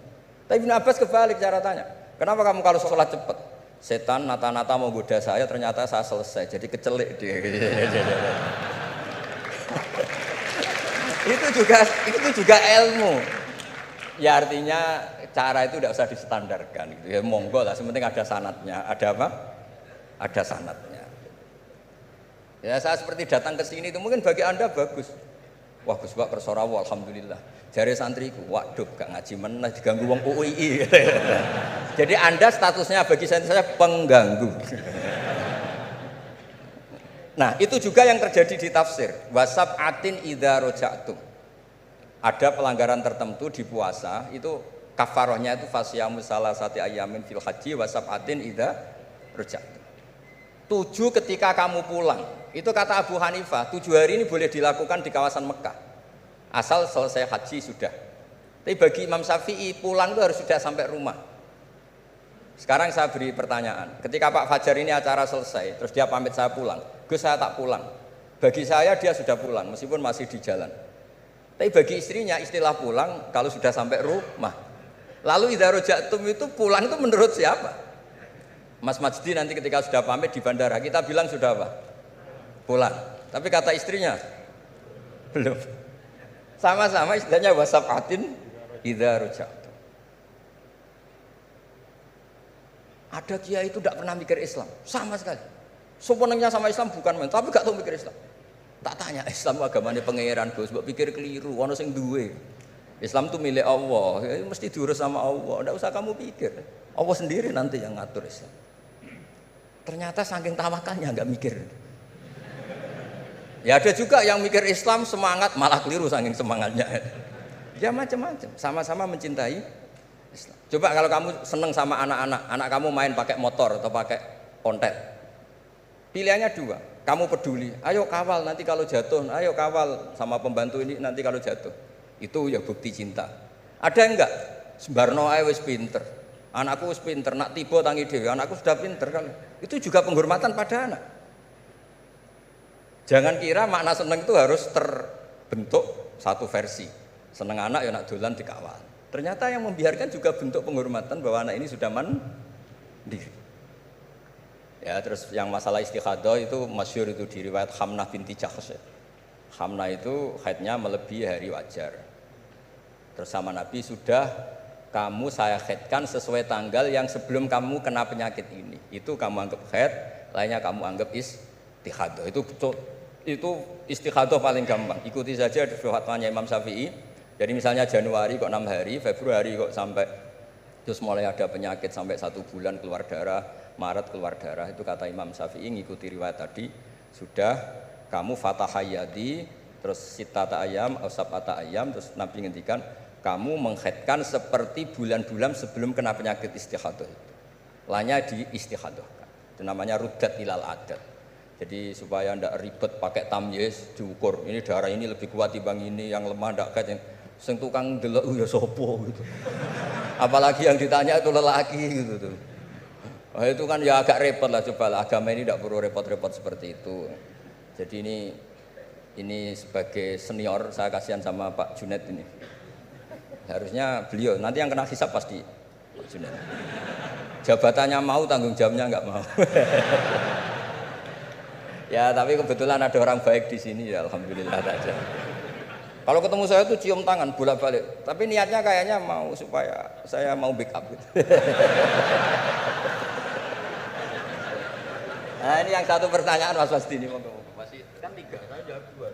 Tapi Ibnu Abbas kebalik cara tanya, kenapa kamu kalau sholat cepat? Setan nata-nata mau goda saya, ternyata saya selesai, jadi kecelik dia. itu juga ilmu. Ya artinya cara itu tidak usah distandarkan gitu. Ya monggo lah, sementing ada sanadnya. Ada apa? Ada sanadnya. Ya saya seperti datang ke sini itu mungkin bagi Anda bagus. Wah Gus Pak kersorawo alhamdulillah. Jari santriku, waduh gak ngaji meneh diganggu wong UII. Jadi Anda statusnya bagi saya pengganggu. Nah, itu juga yang terjadi di tafsir. Wasab'atin idza raja'tum. Ada pelanggaran tertentu di puasa, itu kafarohnya itu fasyamu salasati ayamin fil haji wasab'atin idza raja'tum. 7 ketika kamu pulang. Itu kata Abu Hanifah, 7 hari ini boleh dilakukan di kawasan Mekah. Asal selesai haji sudah. Tapi bagi Imam Syafi'i pulang itu harus sudah sampai rumah. Sekarang saya beri pertanyaan, ketika Pak Fajar ini acara selesai, terus dia pamit saya pulang, Gus saya tak pulang. Bagi saya dia sudah pulang, meskipun masih di jalan. Tapi bagi istrinya istilah pulang kalau sudah sampai rumah. Lalu idza raja'tum itu pulang itu menurut siapa? Mas Majdi nanti ketika sudah pamit di bandara kita bilang sudah apa? Pulang. Tapi kata istrinya belum. Sama-sama istilahnya wasab'atin idza raja'tum. Ada kiai itu tidak pernah mikir Islam sama sekali. Sebenarnya sama Islam bukan main, tapi gak tahu mikir Islam. Tak tanya Islam agamanya pangeran Gus, mbok pikir keliru, ono sing duwe. Islam itu milik Allah, ya, mesti diurus sama Allah. Tidak usah kamu pikir. Allah sendiri nanti yang ngatur Islam. Ternyata saking tawakalnya nggak mikir. Ya ada juga yang mikir Islam semangat malah keliru saking semangatnya. Ya macam-macam. Sama-sama mencintai Islam. Coba kalau kamu seneng sama anak-anak, anak kamu main pakai motor atau pakai ontel. Pilihannya 2. Kamu peduli, ayo kawal nanti kalau jatuh, ayo kawal sama pembantu ini nanti kalau jatuh. Itu ya bukti cinta. Ada enggak? Sembarno ae wis pinter. Anakku wis pinter, nak tiba tangi dhewe, anakku sudah pinter kan. Itu juga penghormatan pada anak. Jangan kira makna seneng itu harus terbentuk satu versi. Seneng anak ya nak dolan dikawal. Ternyata yang membiarkan juga bentuk penghormatan bahwa anak ini sudah mandiri. Ya, terus yang masalah istikhadah itu masyhur itu di riwayat Hamnah binti Jahsh. Hamnah itu haidnya melebihi hari wajar. Terus sama Nabi sudah kamu saya haidkan sesuai tanggal yang sebelum kamu kena penyakit ini. Itu kamu anggap haid, lainnya kamu anggap istikhadah. Itu itu istikhadah paling gampang. Ikuti saja fatwanya Imam Syafi'i. Jadi misalnya Januari kok 6 hari, Februari kok sampai terus mulai ada penyakit sampai 1 bulan keluar darah, Maret keluar darah, itu kata Imam Syafi'i ngikuti riwayat tadi, sudah kamu fatahayadi, terus sitata ayam, sabata ayam, terus Nabi ngendikan kamu menghaidkan seperti bulan-bulan sebelum kena penyakit istihadah itu. Lainnya di istihadahkan. Itu namanya rudat ilal adat. Jadi supaya ndak ribet pakai tamyiz diukur. Ini darah ini lebih kuat dibanding ini, yang lemah ndak kayak yang sing tukang delok ya sapa gitu. Apalagi yang ditanya itu lelaki gitu tuh. Nah, itu kan ya agak repot lah, cobalah agama ini tidak perlu repot-repot seperti itu. Jadi ini sebagai senior saya kasihan sama Pak Junet ini. Harusnya beliau nanti yang kena hisab pasti Pak Junet. Jabatannya mau, tanggung jawabnya nggak mau. Ya tapi kebetulan ada orang baik di sini ya, alhamdulillah saja. Kalau ketemu saya tuh cium tangan bolak-balik, tapi niatnya kayaknya mau supaya saya mau backup gitu. Nah ini yang satu pertanyaan Mas Wasdi ini, masih kan 3, saya jawab 2.